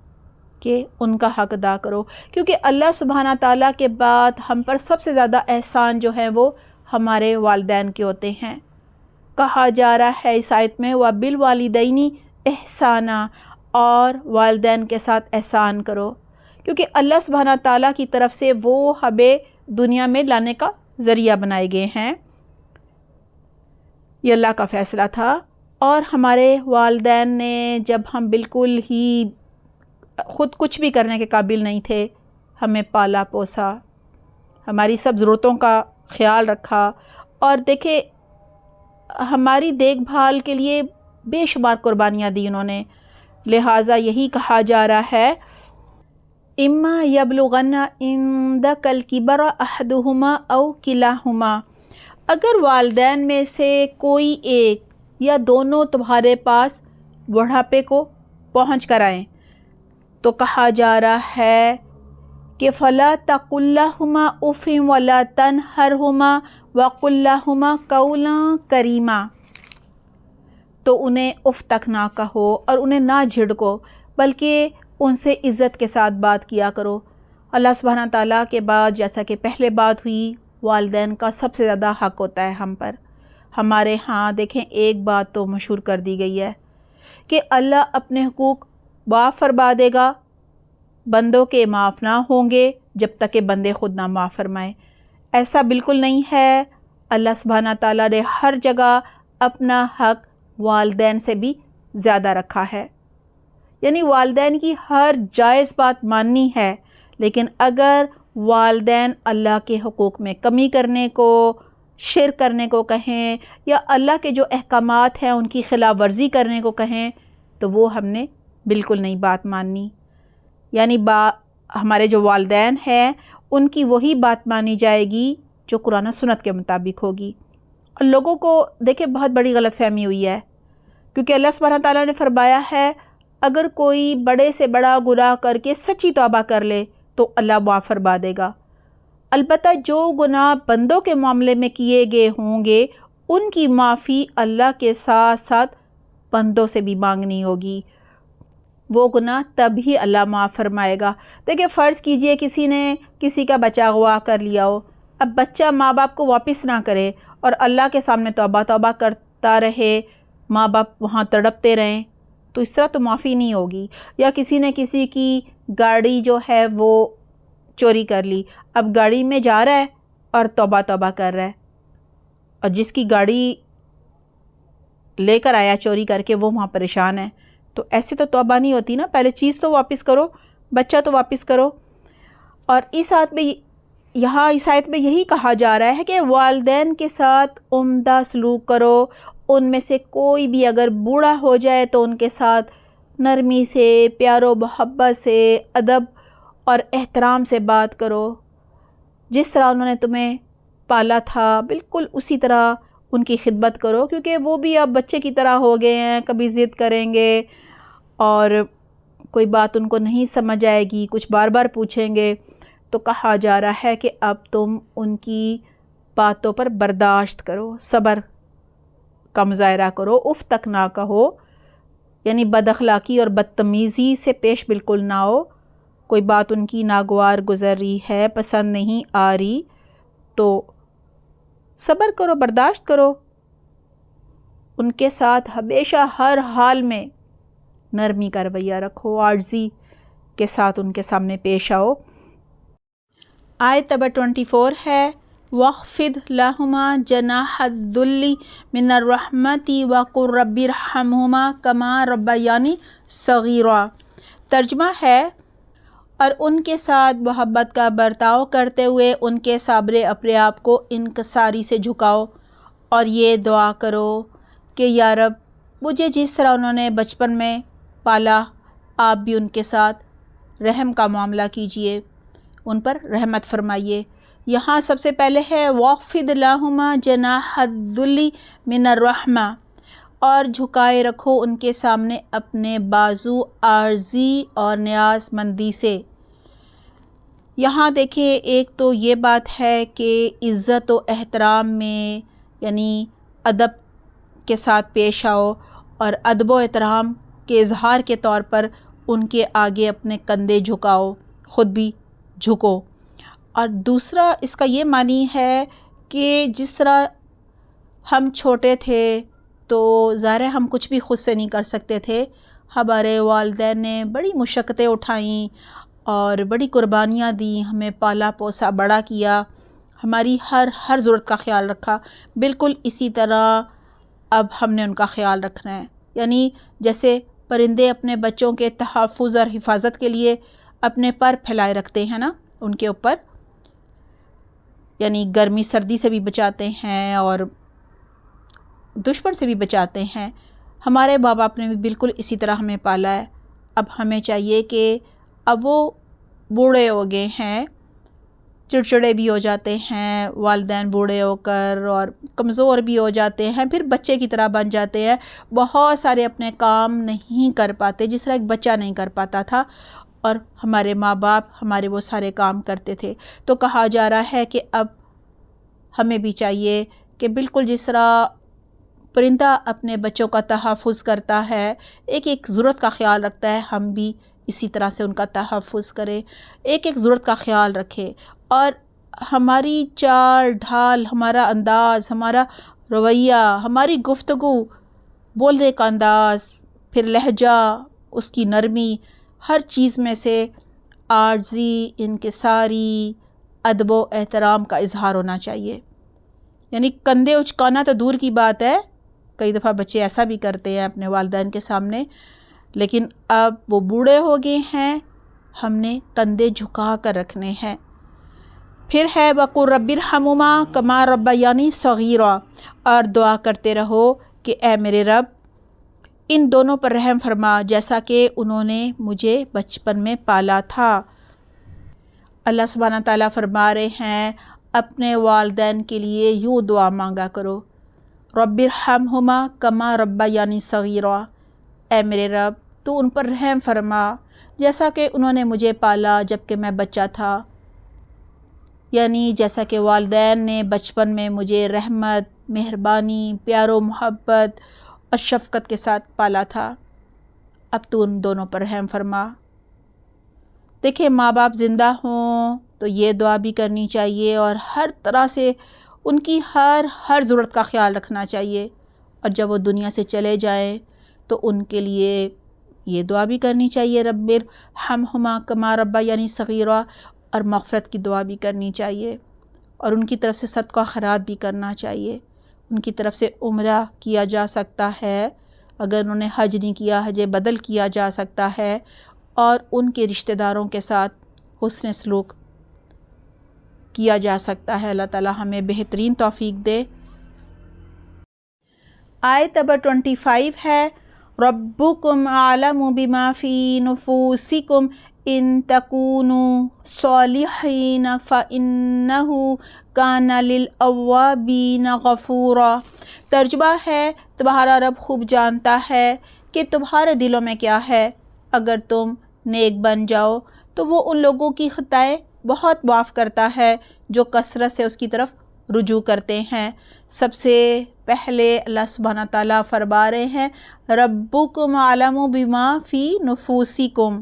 کہ ان کا حق ادا کرو، کیونکہ اللہ سبحانہ تعالیٰ کے بعد ہم پر سب سے زیادہ احسان جو ہے وہ ہمارے والدین کے ہوتے ہیں۔ کہا جا رہا ہے اس آیت میں وَبِالْوَالِدَيْنِ إِحْسَانًا، اور والدین کے ساتھ احسان کرو، کیونکہ اللہ سبحانہ تعالیٰ کی طرف سے وہ ہمیں دنیا میں لانے کا ذریعہ بنائے گئے ہیں، یہ اللہ کا فیصلہ تھا۔ اور ہمارے والدین نے جب ہم بالکل ہی خود کچھ بھی کرنے کے قابل نہیں تھے، ہمیں پالا پوسا، ہماری سب ضرورتوں کا خیال رکھا، اور دیکھیں ہماری دیکھ بھال کے لیے بے شمار قربانیاں دی انہوں نے۔ لہٰذا یہی کہا جا رہا ہے اما یبلغن عندک الکبر احدہما او کلاہما، اگر والدین میں سے کوئی ایک یا دونوں تمہارے پاس بڑھاپے کو پہنچ کر آئیں، تو کہا جا رہا ہے کہ فَلَا تَقُل لَّهُمَا أُفٍّ وَلَا تَنْهَرْهُمَا وَقُل لَّهُمَا قَوْلًا كَرِيمًا، تو انہیں اف تک نہ کہو اور انہیں نہ جھڑکو، بلکہ ان سے عزت کے ساتھ بات کیا کرو۔ اللہ سبحانہ تعالیٰ کے بعد جیسا کہ پہلے بات ہوئی، والدین کا سب سے زیادہ حق ہوتا ہے ہم پر۔ ہمارے ہاں دیکھیں ایک بات تو مشہور کر دی گئی ہے کہ اللہ اپنے حقوق معاف فرما دے گا، بندوں کے معاف نہ ہوں گے جب تک کہ بندے خود نہ معاف فرمائیں۔ ایسا بالکل نہیں ہے، اللہ سبحانہ تعالیٰ نے ہر جگہ اپنا حق والدین سے بھی زیادہ رکھا ہے، یعنی والدین کی ہر جائز بات ماننی ہے، لیکن اگر والدین اللہ کے حقوق میں کمی کرنے کو، شرک کرنے کو کہیں، یا اللہ کے جو احکامات ہیں ان کی خلاف ورزی کرنے کو کہیں، تو وہ ہم نے بالکل نہیں بات ماننی۔ یعنی ہمارے جو والدین ہیں ان کی وہی بات مانی جائے گی جو قرآن و سنت کے مطابق ہوگی۔ اور لوگوں کو دیکھیں بہت بڑی غلط فہمی ہوئی ہے کیونکہ اللہ سبحانہ تعالیٰ نے فرمایا ہے اگر کوئی بڑے سے بڑا گناہ کر کے سچی توبہ کر لے تو اللہ معاف فرما دے گا۔ البتہ جو گناہ بندوں کے معاملے میں کیے گئے ہوں گے ان کی معافی اللہ کے ساتھ ساتھ بندوں سے بھی مانگنی ہوگی، وہ گناہ تب ہی اللہ معاف فرمائے گا۔ دیکھیں فرض کیجئے کسی نے کسی کا بچہ اغوا کر لیا ہو، اب بچہ ماں باپ کو واپس نہ کرے اور اللہ کے سامنے توبہ کرتا رہے، ماں باپ وہاں تڑپتے رہیں، تو اس طرح تو معافی نہیں ہوگی۔ یا کسی نے کسی کی گاڑی جو ہے وہ چوری کر لی، اب گاڑی میں جا رہا ہے اور توبہ کر رہا ہے، اور جس کی گاڑی لے کر آیا چوری کر کے وہ وہاں پریشان ہے، تو ایسے تو توبہ نہیں ہوتی نا، پہلے چیز تو واپس کرو، بچہ تو واپس کرو۔ اور اس آیت میں یہی کہا جا رہا ہے کہ والدین کے ساتھ عمدہ سلوک کرو، ان میں سے کوئی بھی اگر بوڑھا ہو جائے تو ان کے ساتھ نرمی سے، پیار و محبت سے، ادب اور احترام سے بات کرو، جس طرح انہوں نے تمہیں پالا تھا بالکل اسی طرح ان کی خدمت کرو، کیونکہ وہ بھی اب بچے کی طرح ہو گئے ہیں، کبھی ضد کریں گے اور کوئی بات ان کو نہیں سمجھ آئے گی، کچھ بار بار پوچھیں گے، تو کہا جا رہا ہے کہ اب تم ان کی باتوں پر برداشت کرو، صبر کا مظاہرہ کرو، اف تک نہ کہو، یعنی بد اخلاقی اور بدتمیزی سے پیش بالکل نہ ہو۔ کوئی بات ان کی ناگوار گزر رہی ہے، پسند نہیں آ رہی، تو صبر کرو، برداشت کرو، ان کے ساتھ ہمیشہ ہر حال میں نرمی کا رویہ رکھو، عاجزی کے ساتھ ان کے سامنے پیش آؤ۔ آیت نمبر 24 ہے وَاخْفِضْ لَهُمَا جَنَاحَ الذُّلِّ مِنَ الرَّحْمَةِ وَقُلْ رَبِّ ارْحَمْهُمَا كَمَا رَبَّيَانِي صَغِيرًا۔ ترجمہ ہے اور ان کے ساتھ محبت کا برتاؤ کرتے ہوئے ان کے سامنے اپنے آپ کو انکساری سے جھکاؤ اور یہ دعا کرو کہ یا رب مجھے جس طرح انہوں نے بچپن میں پالا آپ بھی ان کے ساتھ رحم کا معاملہ کیجئے، ان پر رحمت فرمائیے۔ یہاں سب سے پہلے ہے وَاخْفِضْ لَهُمَا جَنَاحَ الذُّلِّ مِنَ الرَّحْمَةِ، اور جھکائے رکھو ان کے سامنے اپنے بازو عاجزی اور نیاز مندی سے۔ یہاں دیکھیں ایک تو یہ بات ہے کہ عزت و احترام میں یعنی ادب کے ساتھ پیش آؤ اور ادب و احترام کے اظہار کے طور پر ان کے آگے اپنے کندھے جھکاؤ، خود بھی جھکو۔ اور دوسرا اس کا یہ معنی ہے کہ جس طرح ہم چھوٹے تھے تو ظاہر ہے ہم کچھ بھی خود سے نہیں کر سکتے تھے، ہمارے والدین نے بڑی مشقتیں اٹھائیں اور بڑی قربانیاں دیں، ہمیں پالا پوسا بڑا کیا، ہماری ہر ضرورت کا خیال رکھا، بالکل اسی طرح اب ہم نے ان کا خیال رکھنا ہے۔ یعنی جیسے پرندے اپنے بچوں کے تحفظ اور حفاظت کے لیے اپنے پر پھیلائے رکھتے ہیں نا ان کے اوپر، یعنی گرمی سردی سے بھی بچاتے ہیں اور دشمن سے بھی بچاتے ہیں، ہمارے ماں باپ نے بھی بالکل اسی طرح ہمیں پالا ہے۔ اب ہمیں چاہیے کہ اب وہ بوڑھے ہو گئے ہیں، چڑچڑے بھی ہو جاتے ہیں والدین بوڑھے ہو کر اور کمزور بھی ہو جاتے ہیں، پھر بچے کی طرح بن جاتے ہیں، بہت سارے اپنے کام نہیں کر پاتے جس طرح ایک بچہ نہیں کر پاتا تھا، اور ہمارے ماں باپ ہمارے وہ سارے کام کرتے تھے۔ تو کہا جا رہا ہے کہ اب ہمیں بھی چاہیے کہ بالکل جس طرح پرندہ اپنے بچوں کا تحفظ کرتا ہے، ایک ایک ضرورت کا خیال رکھتا ہے، ہم بھی اسی طرح سے ان کا تحفظ کریں، ایک ایک ضرورت کا خیال رکھیں، اور ہماری چال ڈھال، ہمارا انداز، ہمارا رویہ، ہماری گفتگو، بولنے کا انداز، پھر لہجہ، اس کی نرمی، ہر چیز میں سے عاجزی، انکساری، ادب و احترام کا اظہار ہونا چاہیے۔ یعنی کندھے اچکانا تو دور کی بات ہے، کئی دفعہ بچے ایسا بھی کرتے ہیں اپنے والدین کے سامنے، لیکن اب وہ بوڑھے ہو گئے ہیں، ہم نے کندھے جھکا کر رکھنے ہیں۔ پھر ہے وَقُلْ رَبِّ ارْحَمْهُمَا كَمَا رَبَّيَانِي صَغِيرًا، اور دعا کرتے رہو کہ اے میرے رب ان دونوں پر رحم فرما جیسا کہ انہوں نے مجھے بچپن میں پالا تھا۔ اللہ سبحانہ تعالیٰ فرما رہے ہیں اپنے والدین کے لیے یوں دعا مانگا کرو، رب ارحمہما کما ربیانی صغیرا، اے میرے رب تو ان پر رحم فرما جیسا کہ انہوں نے مجھے پالا جب کہ میں بچہ تھا، یعنی جیسا کہ والدین نے بچپن میں مجھے رحمت، مہربانی، پیار و محبت اور شفقت کے ساتھ پالا تھا، اب تو ان دونوں پر رحم فرما۔ دیکھیں ماں باپ زندہ ہوں تو یہ دعا بھی کرنی چاہیے اور ہر طرح سے ان کی ہر ضرورت کا خیال رکھنا چاہیے، اور جب وہ دنیا سے چلے جائیں تو ان کے لیے یہ دعا بھی کرنی چاہیے، رب ارحمہما کما ربیانی صغیرا، اور مغفرت کی دعا بھی کرنی چاہیے، اور ان کی طرف سے صدقہ خیرات بھی کرنا چاہیے۔ ان کی طرف سے عمرہ کیا جا سکتا ہے، اگر انہوں نے حج نہیں کیا حج بدل کیا جا سکتا ہے، اور ان کے رشتہ داروں کے ساتھ حسن سلوک کیا جا سکتا ہے۔ اللہ تعالی ہمیں بہترین توفیق دے۔ آیت نمبر 25 ہے، ربکم اعلم بما فی نفوسکم ان تکونوا صالحین فانہ کان للأوابین غفورا۔ ترجمہ ہے، تمہارا رب خوب جانتا ہے کہ تمہارے دلوں میں کیا ہے، اگر تم نیک بن جاؤ تو وہ ان لوگوں کی خطائیں بہت معاف کرتا ہے جو کثرت سے اس کی طرف رجوع کرتے ہیں۔ سب سے پہلے اللہ سبحانہ تعالیٰ فرما رہے ہیں، ربکم اعلم بما فی نفوسکم،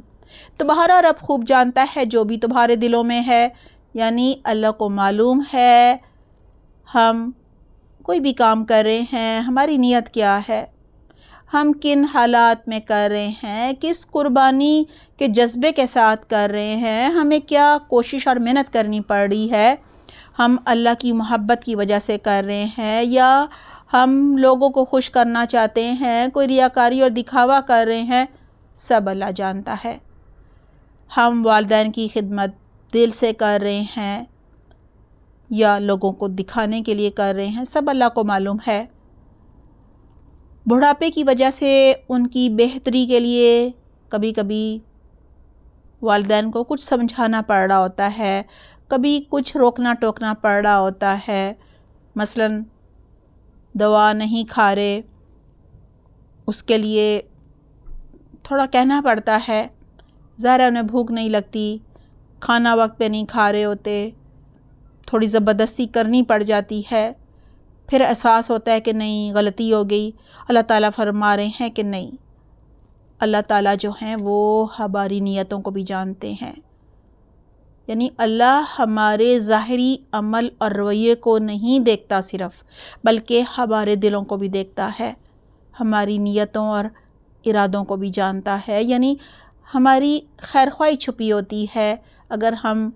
تمہارا رب خوب جانتا ہے جو بھی تمہارے دلوں میں ہے، یعنی اللہ کو معلوم ہے ہم کوئی بھی کام کر رہے ہیں ہماری نیت کیا ہے، ہم کن حالات میں کر رہے ہیں، کس قربانی کے جذبے کے ساتھ کر رہے ہیں، ہمیں کیا کوشش اور محنت کرنی پڑ رہی ہے، ہم اللہ کی محبت کی وجہ سے کر رہے ہیں یا ہم لوگوں کو خوش کرنا چاہتے ہیں، کوئی ریاکاری اور دکھاوا کر رہے ہیں، سب اللہ جانتا ہے۔ ہم والدین کی خدمت دل سے کر رہے ہیں یا لوگوں کو دکھانے کے لیے کر رہے ہیں، سب اللہ کو معلوم ہے۔ بڑھاپے کی وجہ سے ان کی بہتری کے لیے کبھی کبھی والدین کو کچھ سمجھانا پڑ رہا ہوتا ہے، کبھی کچھ روکنا ٹوکنا پڑ رہا ہوتا ہے، مثلاً دوا نہیں کھا رہے اس کے لیے تھوڑا کہنا پڑتا ہے، ظاہر ہے انہیں بھوک نہیں لگتی، کھانا وقت پہ نہیں کھا رہے ہوتے، تھوڑی زبردستی کرنی پڑ جاتی ہے، پھر احساس ہوتا ہے کہ نہیں غلطی ہو گئی۔ اللہ تعالیٰ فرما رہے ہیں کہ نہیں، اللہ تعالیٰ جو ہیں وہ ہماری نیتوں کو بھی جانتے ہیں، یعنی اللہ ہمارے ظاہری عمل اور رویے کو نہیں دیکھتا صرف، بلکہ ہمارے دلوں کو بھی دیکھتا ہے، ہماری نیتوں اور ارادوں کو بھی جانتا ہے، یعنی ہماری خیرخواہی چھپی ہوتی ہے، اگر ہم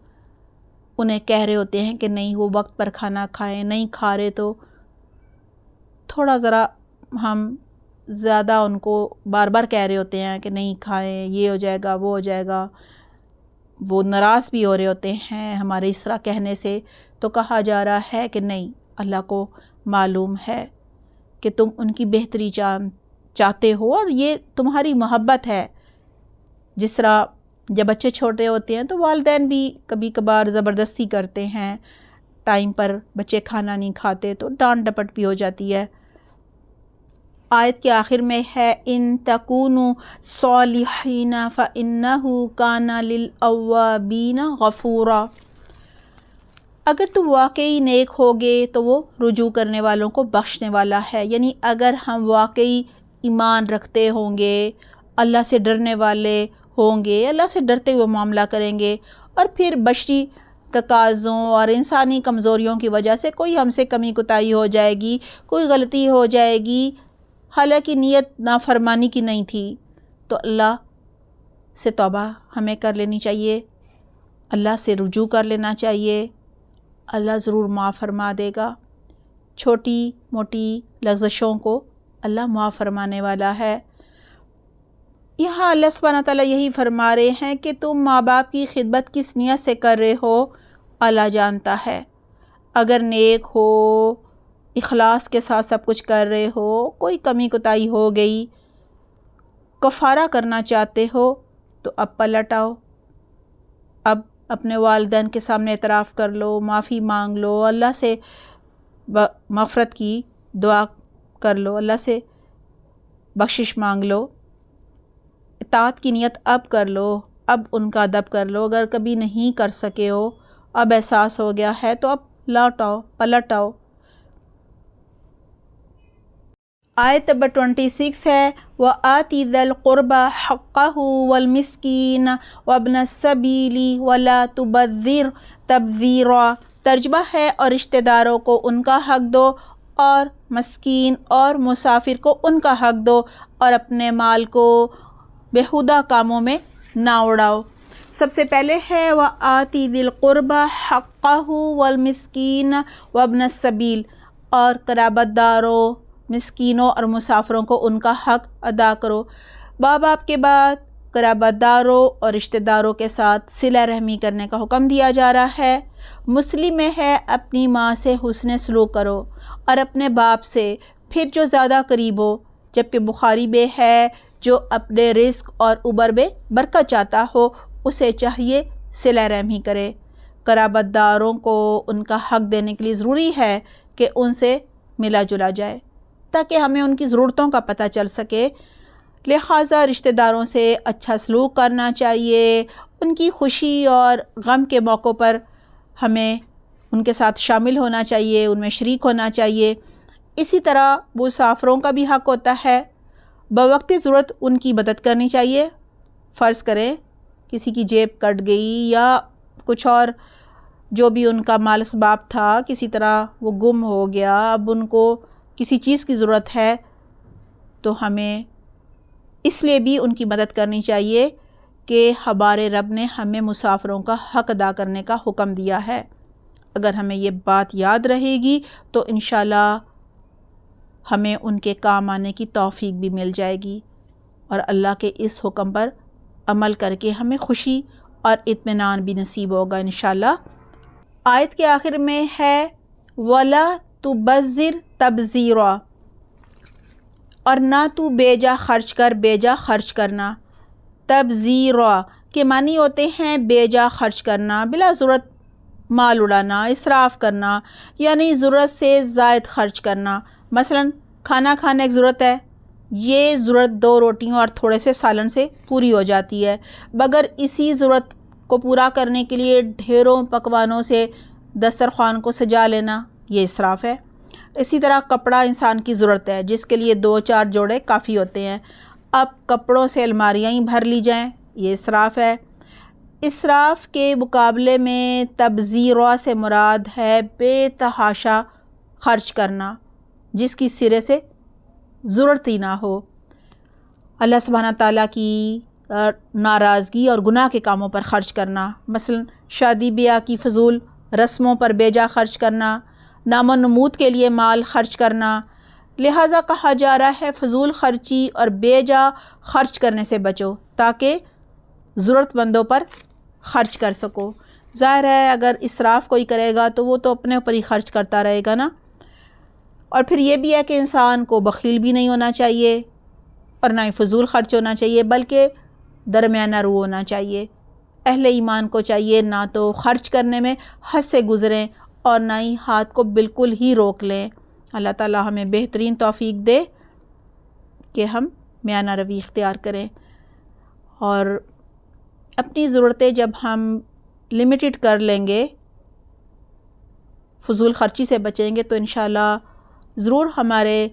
انہیں کہہ رہے ہوتے ہیں کہ نہیں وہ وقت پر کھانا کھائیں، نہیں کھا رہے تو تھوڑا ذرا ہم زیادہ ان کو بار بار کہہ رہے ہوتے ہیں کہ نہیں کھائیں، یہ ہو جائے گا وہ ہو جائے گا، وہ ناراض بھی ہو رہے ہوتے ہیں ہمارے اس طرح کہنے سے، تو کہا جا رہا ہے کہ نہیں اللہ کو معلوم ہے کہ تم ان کی بہتری چاہتے ہو اور یہ تمہاری محبت ہے۔ جس طرح جب بچے چھوٹے ہوتے ہیں تو والدین بھی کبھی کبھار زبردستی کرتے ہیں، ٹائم پر بچے کھانا نہیں کھاتے تو ڈانٹ ڈپٹ بھی ہو جاتی ہے۔ آیت کے آخر میں ہے، ان تکونوا صالحین فانہ کان للأوابین غفورا، اگر تم واقعی نیک ہوگے تو وہ رجوع کرنے والوں کو بخشنے والا ہے، یعنی اگر ہم واقعی ایمان رکھتے ہوں گے، اللہ سے ڈرنے والے ہوں گے، اللہ سے ڈرتے ہوئے معاملہ کریں گے، اور پھر بشری تقاضوں اور انسانی کمزوریوں کی وجہ سے کوئی ہم سے کمی کوتاہی ہو جائے گی، کوئی غلطی ہو جائے گی، حالانکہ نیت نافرمانی کی نہیں تھی، تو اللہ سے توبہ ہمیں کر لینی چاہیے، اللہ سے رجوع کر لینا چاہیے، اللہ ضرور معاف فرما دے گا۔ چھوٹی موٹی لغزشوں کو اللہ معاف فرمانے والا ہے۔ یہاں اللہ سبحانہ تعالیٰ یہی فرما رہے ہیں کہ تم ماں باپ کی خدمت کس نیت سے کر رہے ہو، اللہ جانتا ہے، اگر نیک ہو، اخلاص کے ساتھ سب کچھ کر رہے ہو، کوئی کمی کوتاہی ہو گئی، کفارہ کرنا چاہتے ہو تو اب پلٹ آؤ، اب اپنے والدین کے سامنے اعتراف کر لو، معافی مانگ لو، اللہ سے مغفرت کی دعا کر لو، اللہ سے بخشش مانگ لو، اطاعت کی نیت اب کر لو، اب ان کا ادب کر لو۔ اگر کبھی نہیں کر سکے ہو، اب احساس ہو گیا ہے تو اب لوٹ آؤ، پلٹ آؤ۔ آیت نمبر 26 ہے وَآتِ ذَا الْقُرْبَى حَقَّهُ وَالْمِسْكِينَ وَابْنَ السَّبِيلِ وَلَا تُبَذِّرْ تَبْذِيرًا۔ ترجمہ ہے اور رشتہ داروں کو ان کا حق دو اور مسکین اور مسافر کو ان کا حق دو اور اپنے مال کو بیہودہ کاموں میں نہ اڑاؤ۔ سب سے پہلے ہے وَآتِ ذِی الْقُرْبَى حَقَّهُ وَالْمِسْكِينَ وَابْنَ السَّبِيلِ، اور قرابت داروں، مسکینوں اور مسافروں کو ان کا حق ادا کرو۔ ماں باپ کے بعد قرابت داروں اور رشتہ داروں کے ساتھ صلہ رحمی کرنے کا حکم دیا جا رہا ہے۔ مسلم میں ہے اپنی ماں سے حسن سلوک کرو اور اپنے باپ سے پھر جو زیادہ قریب ہو، جبکہ بخاری میں ہے جو اپنے رزق اور عمر میں برکت چاہتا ہو اسے چاہیے صلہ رحمی کرے۔ قرابت داروں کو ان کا حق دینے کے لیے ضروری ہے کہ ان سے ملا جلا جائے تاکہ ہمیں ان کی ضرورتوں کا پتہ چل سکے۔ لہٰذا رشتہ داروں سے اچھا سلوک کرنا چاہیے، ان کی خوشی اور غم کے موقع پر ہمیں ان کے ساتھ شامل ہونا چاہیے، ان میں شریک ہونا چاہیے۔ اسی طرح مسافروں کا بھی حق ہوتا ہے، بوقت ضرورت ان کی مدد کرنی چاہیے۔ فرض کریں کسی کی جیب کٹ گئی یا کچھ اور جو بھی ان کا مال اسباب تھا کسی طرح وہ گم ہو گیا، اب ان کو کسی چیز کی ضرورت ہے تو ہمیں اس لیے بھی ان کی مدد کرنی چاہیے کہ ہمارے رب نے ہمیں مسافروں کا حق ادا کرنے کا حکم دیا ہے۔ اگر ہمیں یہ بات یاد رہے گی تو انشاءاللہ ہمیں ان کے کام آنے کی توفیق بھی مل جائے گی اور اللہ کے اس حکم پر عمل کر کے ہمیں خوشی اور اطمینان بھی نصیب ہوگا انشاءاللہ۔ آیت کے آخر میں ہے وَلَا تُبَذِّرْ تَبْذِيرًا، اور نہ تو بے جا خرچ کر، بے جا خرچ کرنا۔ تبذیرا کے معنی ہوتے ہیں بے جا خرچ کرنا، بلا ضرورت مال اڑانا، اسراف کرنا، یعنی ضرورت سے زائد خرچ کرنا۔ مثلا کھانا کھانے کی ضرورت ہے، یہ ضرورت 2 روٹیوں اور تھوڑے سے سالن سے پوری ہو جاتی ہے، مگر اسی ضرورت کو پورا کرنے کے لیے ڈھیروں پکوانوں سے دسترخوان کو سجا لینا، یہ اسراف ہے۔ اسی طرح کپڑا انسان کی ضرورت ہے جس کے لیے 2-4 جوڑے کافی ہوتے ہیں، اب کپڑوں سے الماریاں ہی بھر لی جائیں، یہ اسراف ہے۔ اسراف کے مقابلے میں تبذیرا سے مراد ہے بے تحاشا خرچ کرنا جس کی سرے سے ضرورت ہی نہ ہو۔ اللہ سبحانہ تعالیٰ کی ناراضگی اور گناہ کے کاموں پر خرچ کرنا، مثلا شادی بیاہ کی فضول رسموں پر بے جا خرچ کرنا، نام و نمود کے لیے مال خرچ کرنا۔ لہٰذا کہا جا رہا ہے فضول خرچی اور بے جا خرچ کرنے سے بچو تاکہ ضرورت مندوں پر خرچ کر سکو۔ ظاہر ہے اگر اسراف کوئی کرے گا تو وہ تو اپنے اوپر ہی خرچ کرتا رہے گا نا۔ اور پھر یہ بھی ہے کہ انسان کو بخیل بھی نہیں ہونا چاہیے اور نہ ہی فضول خرچ ہونا چاہیے، بلکہ درمیانہ رو ہونا چاہیے۔ اہل ایمان کو چاہیے نہ تو خرچ کرنے میں حد سے گزریں اور نہ ہی ہاتھ کو بالکل ہی روک لیں۔ اللہ تعالیٰ ہمیں بہترین توفیق دے کہ ہم میانہ روی اختیار کریں اور اپنی ضرورتیں جب ہم لمیٹڈ کر لیں گے، فضول خرچی سے بچیں گے تو انشاءاللہ ضرور ہمارے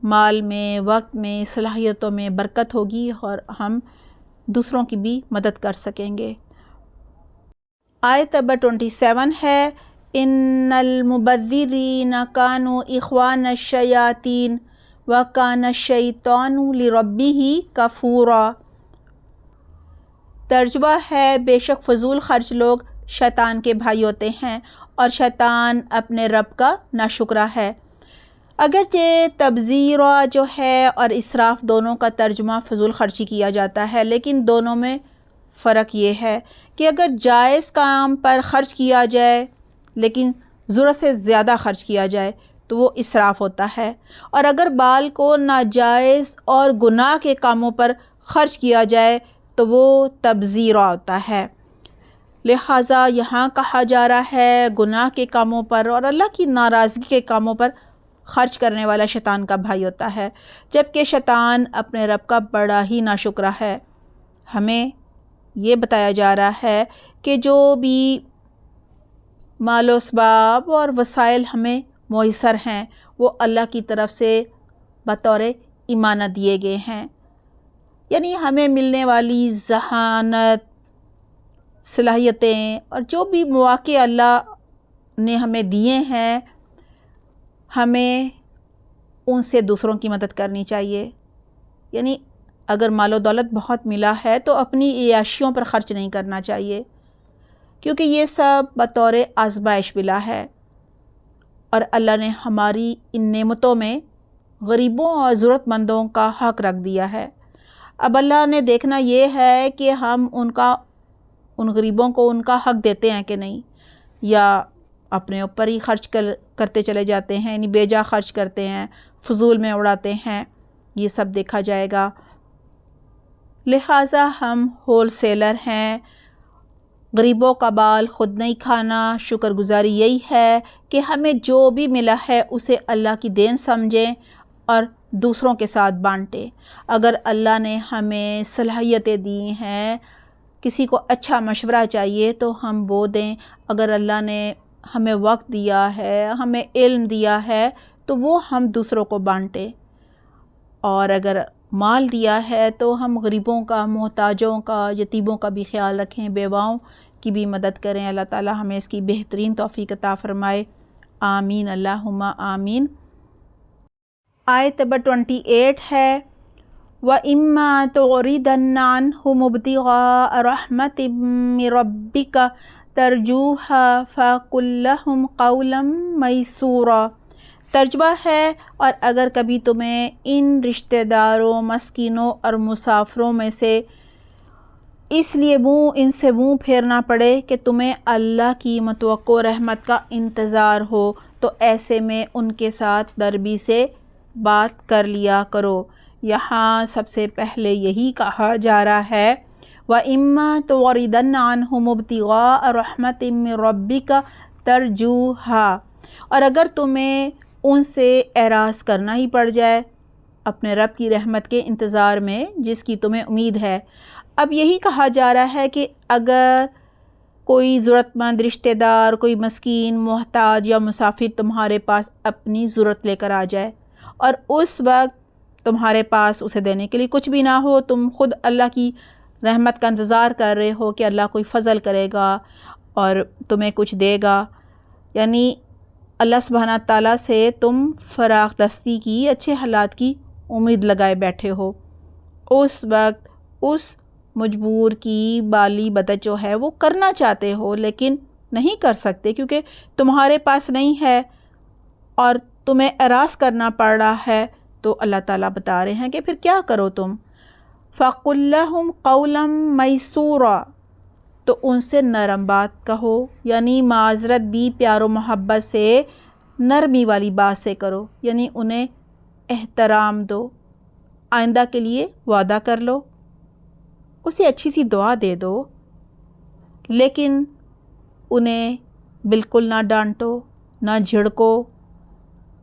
مال میں، وقت میں، صلاحیتوں میں برکت ہوگی اور ہم دوسروں کی بھی مدد کر سکیں گے۔ آیت نمبر 27 ہے ان المبذرین کانوا اخوان الشیاطین وکان الشیطان لربہ کفورا۔ ترجمہ ہے بے شک فضول خرچ لوگ شیطان کے بھائی ہوتے ہیں اور شیطان اپنے رب کا ناشکرا ہے۔ اگرچہ تبذیرا جو ہے اور اسراف دونوں کا ترجمہ فضول خرچی کیا جاتا ہے، لیکن دونوں میں فرق یہ ہے کہ اگر جائز کام پر خرچ کیا جائے لیکن ضرورت سے زیادہ خرچ کیا جائے تو وہ اسراف ہوتا ہے، اور اگر بال کو ناجائز اور گناہ کے کاموں پر خرچ کیا جائے تو وہ تبذیرا ہوتا ہے۔ لہٰذا یہاں کہا جا رہا ہے گناہ کے کاموں پر اور اللہ کی ناراضگی کے کاموں پر خرچ کرنے والا شیطان کا بھائی ہوتا ہے، جبکہ شیطان اپنے رب کا بڑا ہی ناشکرا ہے۔ ہمیں یہ بتایا جا رہا ہے کہ جو بھی مال و اسباب اور وسائل ہمیں میسر ہیں وہ اللہ کی طرف سے بطور امانت دیے گئے ہیں، یعنی ہمیں ملنے والی ذہانت، صلاحیتیں اور جو بھی مواقع اللہ نے ہمیں دیے ہیں، ہمیں ان سے دوسروں کی مدد کرنی چاہیے۔ یعنی اگر مال و دولت بہت ملا ہے تو اپنی عیاشیوں پر خرچ نہیں کرنا چاہیے، کیونکہ یہ سب بطور آزمائش ملا ہے، اور اللہ نے ہماری ان نعمتوں میں غریبوں اور ضرورت مندوں کا حق رکھ دیا ہے۔ اب اللہ نے دیکھنا یہ ہے کہ ہم ان غریبوں کو ان کا حق دیتے ہیں کہ نہیں، یا اپنے اوپر ہی خرچ کرتے چلے جاتے ہیں، یعنی بے جا خرچ کرتے ہیں، فضول میں اڑاتے ہیں، یہ سب دیکھا جائے گا۔ لہٰذا ہم ہول سیلر ہیں، غریبوں کا بال خود نہیں کھانا۔ شکر گزاری یہی ہے کہ ہمیں جو بھی ملا ہے اسے اللہ کی دین سمجھیں اور دوسروں کے ساتھ بانٹیں۔ اگر اللہ نے ہمیں صلاحیتیں دی ہیں، کسی کو اچھا مشورہ چاہیے تو ہم وہ دیں۔ اگر اللہ نے ہمیں وقت دیا ہے، ہمیں علم دیا ہے تو وہ ہم دوسروں کو بانٹیں، اور اگر مال دیا ہے تو ہم غریبوں کا، محتاجوں کا، یتیموں کا بھی خیال رکھیں، بیواؤں کی بھی مدد کریں۔ اللہ تعالی ہمیں اس کی بہترین توفیق عطا فرمائے، آمین اللہم آمین۔ آیت نمبر 28 ہے، وَإِمَّا تُعْرِضَنَّ عَنْهُمُ ابْتِغَاءَ رَحْمَةٍ مِّن رَّبِّكَ تَرْجُوهَا فَقُل لَّهُمْ قَوْلًا مَّيْسُورًا۔ ترجمہ ہے، اور اگر کبھی تمہیں ان رشتہ داروں، مسکینوں اور مسافروں میں سے اس لیے ان سے منہ پھیرنا پڑے کہ تمہیں اللہ کی متوقع رحمت کا انتظار ہو، تو ایسے میں ان کے ساتھ نرمی سے بات کر لیا کرو۔ یہاں سب سے پہلے یہی کہا جا رہا ہے، وَإِمَّا تُعْرِضَنَّ عَنْهُمُ ابْتِغَاءَ رَحْمَةٍ مِّن رَّبِّكَ تَرْجُوهَا، اور اگر تمہیں ان سے اعراض کرنا ہی پڑ جائے اپنے رب کی رحمت کے انتظار میں جس کی تمہیں امید ہے۔ اب یہی کہا جا رہا ہے کہ اگر کوئی ضرورت مند رشتہ دار، کوئی مسکین، محتاج یا مسافر تمہارے پاس اپنی ضرورت لے کر آ جائے اور اس وقت تمہارے پاس اسے دینے کے لیے کچھ بھی نہ ہو، تم خود اللہ کی رحمت کا انتظار کر رہے ہو کہ اللہ کوئی فضل کرے گا اور تمہیں کچھ دے گا، یعنی اللہ سبحانہ تعالیٰ سے تم فراخ دستی کی، اچھے حالات کی امید لگائے بیٹھے ہو، اس وقت اس مجبور کی بالی مدد جو ہے وہ کرنا چاہتے ہو لیکن نہیں کر سکتے کیونکہ تمہارے پاس نہیں ہے اور تمہیں اعراض کرنا پڑ رہا ہے، تو اللہ تعالیٰ بتا رہے ہیں کہ پھر کیا کرو تم، فَقُل لَّهُمْ قَوْلًا مَّيْسُورًا، تو ان سے نرم بات کہو، یعنی معذرت بھی پیار و محبت سے، نرمی والی بات سے کرو، یعنی انہیں احترام دو، آئندہ کے لیے وعدہ کر لو، اسے اچھی سی دعا دے دو، لیکن انہیں بالکل نہ ڈانٹو، نہ جھڑکو،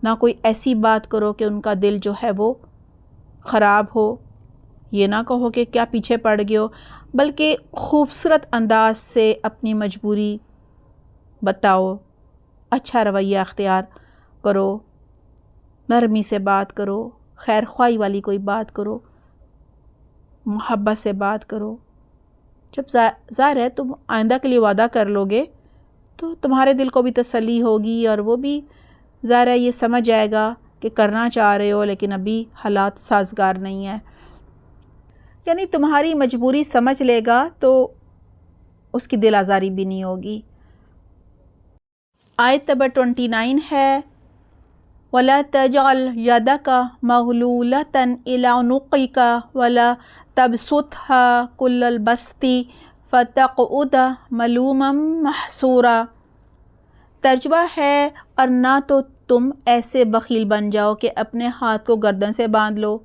نہ کوئی ایسی بات کرو کہ ان کا دل جو ہے وہ خراب ہو۔ یہ نہ کہو کہ کیا پیچھے پڑ گئے ہو، بلکہ خوبصورت انداز سے اپنی مجبوری بتاؤ، اچھا رویہ اختیار کرو، نرمی سے بات کرو، خیر خواہی والی کوئی بات کرو، محبت سے بات کرو۔ جب ظاہر ہے تم آئندہ کے لیے وعدہ کر لو گے تو تمہارے دل کو بھی تسلی ہوگی اور وہ بھی ظاہر ہے یہ سمجھ جائے گا کہ کرنا چاہ رہے ہو لیکن ابھی حالات سازگار نہیں ہیں، یعنی تمہاری مجبوری سمجھ لے گا تو اس کی دل آزاری بھی نہیں ہوگی۔ آیت نمبر 29 ہے، وَلَا تَجْعَلْ يَدَكَ مَغْلُولَةً إِلَىٰ عُنُقِكَ وَلَا تَبْسُطْهَا كُلَّ الْبَسْطِ فَتَقْعُدَ مَلُومًا مَّحْسُورًا۔ ترجمہ ہے، اور نہ تو تم ایسے بخیل بن جاؤ کہ اپنے ہاتھ کو گردن سے باندھ لو،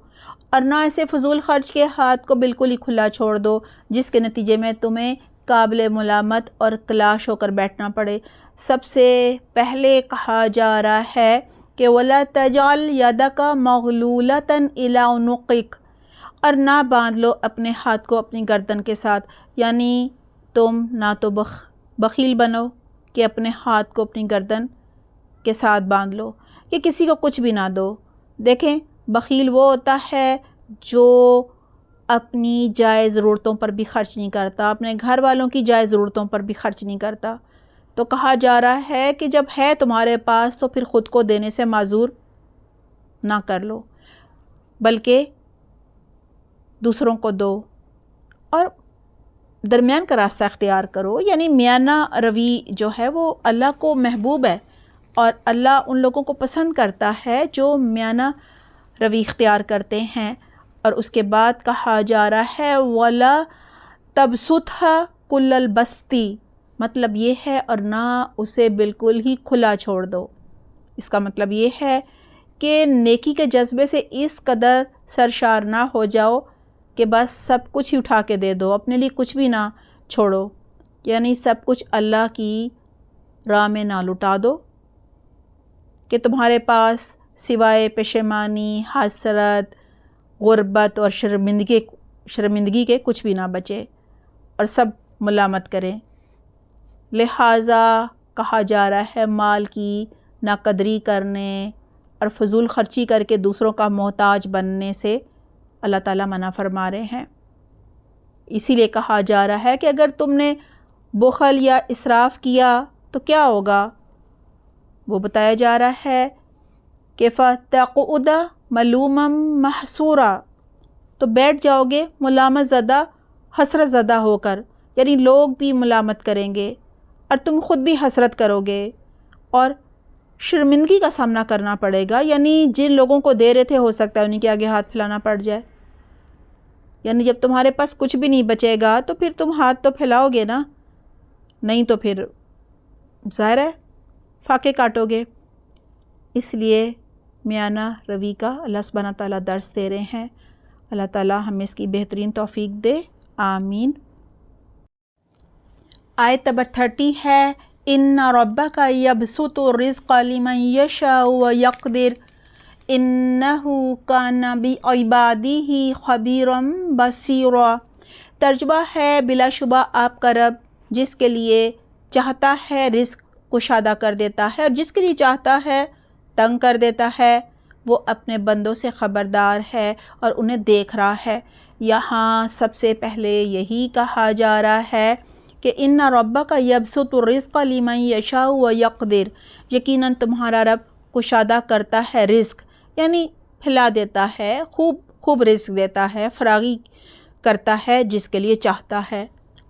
اور نہ ایسے فضول خرچ کے ہاتھ کو بالکل ہی کھلا چھوڑ دو جس کے نتیجے میں تمہیں قابل ملامت اور کلاش ہو کر بیٹھنا پڑے۔ سب سے پہلے کہا جا رہا ہے کہ وَلَا تَجْعَلْ يَدَكَ مَغْلُولَةً إِلَىٰ عُنُقِكَ، اور نہ باندھ لو اپنے ہاتھ کو اپنی گردن کے ساتھ، یعنی تم نہ تو بخیل بنو کہ اپنے ہاتھ کو اپنی گردن کے ساتھ باندھ لو کہ کسی کو کچھ بھی نہ دو۔ دیکھیں، بخیل وہ ہوتا ہے جو اپنی جائز ضرورتوں پر بھی خرچ نہیں کرتا، اپنے گھر والوں کی جائز ضرورتوں پر بھی خرچ نہیں کرتا۔ تو کہا جا رہا ہے کہ جب ہے تمہارے پاس تو پھر خود کو دینے سے معذور نہ کر لو، بلکہ دوسروں کو دو اور درمیان کا راستہ اختیار کرو۔ یعنی میانہ روی جو ہے وہ اللہ کو محبوب ہے، اور اللہ ان لوگوں کو پسند کرتا ہے جو میانہ روی اختیار کرتے ہیں۔ اور اس کے بعد کہا جا رہا ہے وَلَا تَبْسُطْهَا كُلَّ الْبَسْطِ، مطلب یہ ہے اور نہ اسے بالکل ہی کھلا چھوڑ دو۔ اس کا مطلب یہ ہے کہ نیکی کے جذبے سے اس قدر سرشار نہ ہو جاؤ کہ بس سب کچھ ہی اٹھا کے دے دو، اپنے لیے کچھ بھی نہ چھوڑو، یعنی سب کچھ اللہ کی راہ میں نہ لٹا دو کہ تمہارے پاس سوائے پشیمانی، حسرت، غربت اور شرمندگی کے کچھ بھی نہ بچے اور سب ملامت کریں۔ لہٰذا کہا جا رہا ہے مال کی ناقدری کرنے اور فضول خرچی کر کے دوسروں کا محتاج بننے سے اللہ تعالیٰ منع فرما رہے ہیں۔ اسی لیے کہا جا رہا ہے کہ اگر تم نے بخل یا اسراف کیا تو کیا ہوگا؟ وہ بتایا جا رہا ہے کہ فَتَقْعُدَ مَلُومًا مَحْسُورًا، تو بیٹھ جاؤ گے ملامت زدہ، حسرت زدہ ہو کر، یعنی لوگ بھی ملامت کریں گے اور تم خود بھی حسرت کرو گے اور شرمندگی کا سامنا کرنا پڑے گا، یعنی جن لوگوں کو دے رہے تھے ہو سکتا ہے انہیں کے آگے ہاتھ پھیلانا پڑ جائے۔ یعنی جب تمہارے پاس کچھ بھی نہیں بچے گا تو پھر تم ہاتھ تو پھیلاؤ گے نا، نہیں تو پھر ظاہر ہے فاقے کاٹو گے۔ اس لیے میانہ روی کا اللہ سبحانہ تعالیٰ درس دے رہے ہیں۔ اللہ تعالیٰ ہمیں اس کی بہترین توفیق دے، آمین۔ آیت نمبر 30 ہے ان ربک یبسط الرزق لمن یشاء ویقدر انہ کان بعبادہ خبیرا بصیرا۔ ترجمہ ہے بلا شبہ آپ کا رب جس کے لیے چاہتا ہے رزق کشادہ کر دیتا ہے اور جس کے لیے چاہتا ہے تنگ کر دیتا ہے، وہ اپنے بندوں سے خبردار ہے اور انہیں دیکھ رہا ہے۔ یہاں سب سے پہلے یہی کہا جا رہا ہے کہ ان ربک یبسط الرزق لمن یشاء ویقدر، یقیناً تمہارا رب کشادہ کرتا ہے رزق، یعنی پھیلا دیتا ہے، خوب رزق دیتا ہے، فراغی کرتا ہے جس کے لیے چاہتا ہے،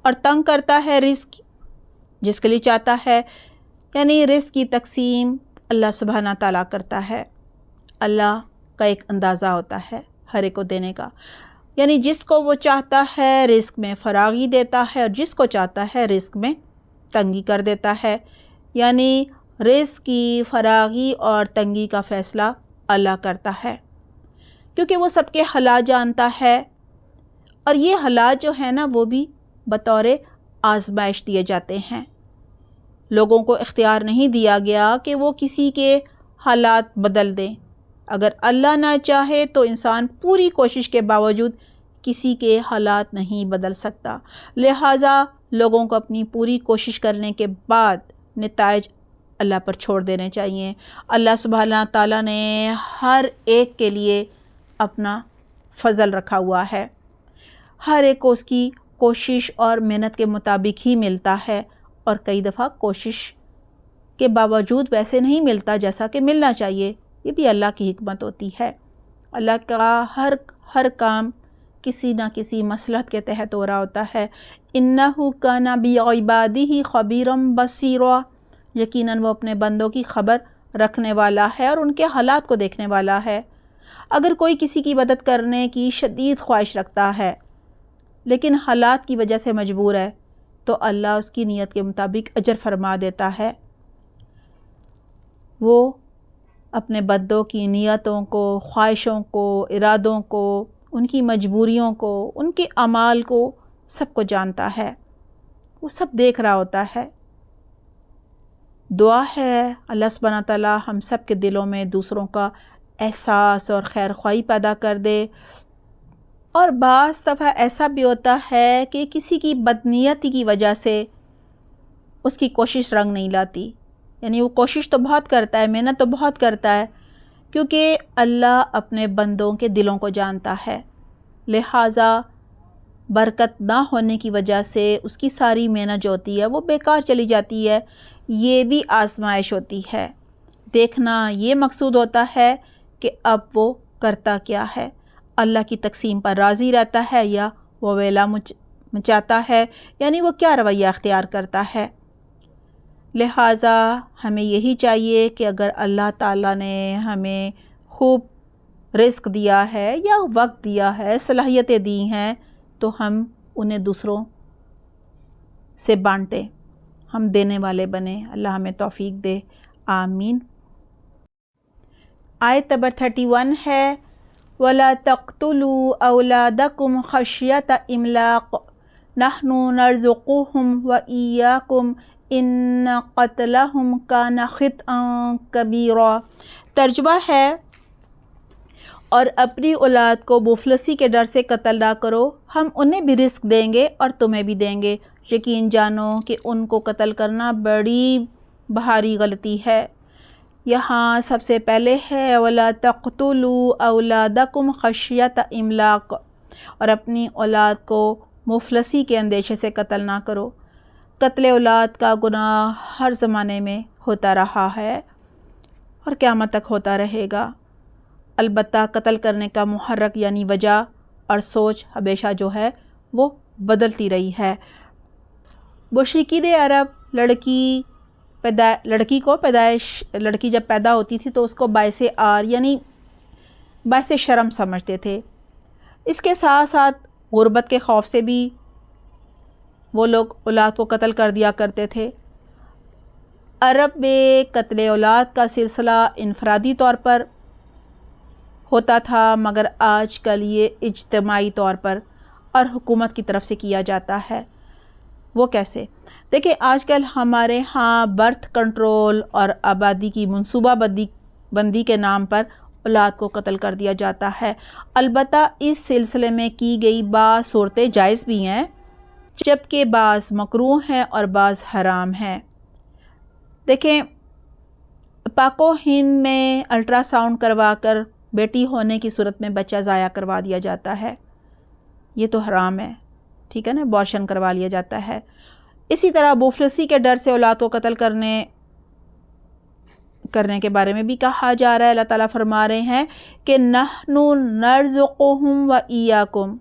اور تنگ کرتا ہے رزق جس کے لیے چاہتا ہے، یعنی رزق کی تقسیم اللہ سبحانہ تعالیٰ کرتا ہے۔ اللہ کا ایک اندازہ ہوتا ہے ہر ایک کو دینے کا، یعنی جس کو وہ چاہتا ہے رزق میں فراغی دیتا ہے اور جس کو چاہتا ہے رزق میں تنگی کر دیتا ہے، یعنی رزق کی فراغی اور تنگی کا فیصلہ اللہ کرتا ہے، کیونکہ وہ سب کے حالات جانتا ہے، اور یہ حالات جو ہیں نا وہ بھی بطور آزمائش دیے جاتے ہیں۔ لوگوں کو اختیار نہیں دیا گیا کہ وہ کسی کے حالات بدل دیں۔ اگر اللہ نہ چاہے تو انسان پوری کوشش کے باوجود کسی کے حالات نہیں بدل سکتا، لہٰذا لوگوں کو اپنی پوری کوشش کرنے کے بعد نتائج اللہ پر چھوڑ دینے چاہیے۔ اللہ سبحانہ تعالیٰ نے ہر ایک کے لیے اپنا فضل رکھا ہوا ہے، ہر ایک کو اس کی کوشش اور محنت کے مطابق ہی ملتا ہے، اور کئی دفعہ کوشش کے باوجود ویسے نہیں ملتا جیسا کہ ملنا چاہیے، یہ بھی اللہ کی حکمت ہوتی ہے۔ اللہ کا ہر کام کسی نہ کسی مصلحت کے تحت ہو رہا ہوتا ہے۔ انہ کان بعبادہ خبیرا بصیرا، یقیناً وہ اپنے بندوں کی خبر رکھنے والا ہے اور ان کے حالات کو دیکھنے والا ہے۔ اگر کوئی کسی کی مدد کرنے کی شدید خواہش رکھتا ہے لیکن حالات کی وجہ سے مجبور ہے تو اللہ اس کی نیت کے مطابق اجر فرما دیتا ہے۔ وہ اپنے بندوں کی نیتوں کو، خواہشوں کو، ارادوں کو، ان کی مجبوریوں کو، ان کے اعمال کو، سب کو جانتا ہے، وہ سب دیکھ رہا ہوتا ہے۔ دعا ہے اللہ سبحانہ تعالیٰ ہم سب کے دلوں میں دوسروں کا احساس اور خیر خواہی پیدا کر دے۔ اور بعض دفعہ ایسا بھی ہوتا ہے کہ کسی کی بدنیتی کی وجہ سے اس کی کوشش رنگ نہیں لاتی، یعنی وہ کوشش تو بہت کرتا ہے، محنت تو بہت کرتا ہے، کیونکہ اللہ اپنے بندوں کے دلوں کو جانتا ہے، لہٰذا برکت نہ ہونے کی وجہ سے اس کی ساری محنت جو ہوتی ہے وہ بیکار چلی جاتی ہے۔ یہ بھی آزمائش ہوتی ہے، دیکھنا یہ مقصود ہوتا ہے کہ اب وہ کرتا کیا ہے، اللہ کی تقسیم پر راضی رہتا ہے یا وہ ویلا مچاتا ہے، یعنی وہ کیا رویہ اختیار کرتا ہے۔ لہٰذا ہمیں یہی چاہیے کہ اگر اللہ تعالیٰ نے ہمیں خوب رزق دیا ہے یا وقت دیا ہے، صلاحیتیں دی ہیں، تو ہم انہیں دوسروں سے بانٹیں، ہم دینے والے بنیں۔ اللہ ہمیں توفیق دے، آمین۔ آیت نمبر 31 ہے وَلَا تَقْتُلُوا أَوْلَادَكُمْ خَشْيَةَ إِمْلَاقٍ نَحْنُ نَرْزُقُهُمْ وَإِيَّاكُمْ إِنَّ قَتْلَهُمْ كَانَ خِطْئًا كَبِيرًا۔ ترجمہ ہے اور اپنی اولاد کو مفلسی کے ڈر سے قتل نہ کرو، ہم انہیں بھی رزق دیں گے اور تمہیں بھی دیں گے، یقین جانو کہ ان کو قتل کرنا بڑی بھاری غلطی ہے۔ یہاں سب سے پہلے ہے وَلَا تَقْتُلُوا أَوْلَادَكُمْ خَشْيَةَ إِمْلَاقٍ، اور اپنی اولاد کو مفلسی کے اندیشے سے قتل نہ کرو۔ قتل اولاد کا گناہ ہر زمانے میں ہوتا رہا ہے اور قیامت تک ہوتا رہے گا، البتہ قتل کرنے کا محرک یعنی وجہ اور سوچ ہمیشہ جو ہے وہ بدلتی رہی ہے۔ مشرکین عرب لڑکی جب پیدا ہوتی تھی تو اس کو باعث عار یعنی باعث شرم سمجھتے تھے۔ اس کے ساتھ ساتھ غربت کے خوف سے بھی وہ لوگ اولاد کو قتل کر دیا کرتے تھے۔ عرب میں قتل اولاد کا سلسلہ انفرادی طور پر ہوتا تھا، مگر آج کل یہ اجتماعی طور پر اور حکومت کی طرف سے کیا جاتا ہے۔ وہ کیسے؟ دیکھیں، آج کل ہمارے ہاں برتھ کنٹرول اور آبادی کی منصوبہ بندی کے نام پر اولاد کو قتل کر دیا جاتا ہے۔ البتہ اس سلسلے میں کی گئی بعض صورتیں جائز بھی ہیں، جبکہ بعض مکروہ ہیں اور بعض حرام ہیں۔ دیکھیں، پاک و ہند میں الٹرا ساؤنڈ کروا کر بیٹی ہونے کی صورت میں بچہ ضائع کروا دیا جاتا ہے، یہ تو حرام ہے، ٹھیک ہے نا، ابارشن کروا لیا جاتا ہے۔ اسی طرح مفلسی کے ڈر سے اولاد کو قتل کرنے کے بارے میں بھی کہا جا رہا ہے۔ اللہ تعالیٰ فرما رہے ہیں کہ نحن نرزقهم وإياكم،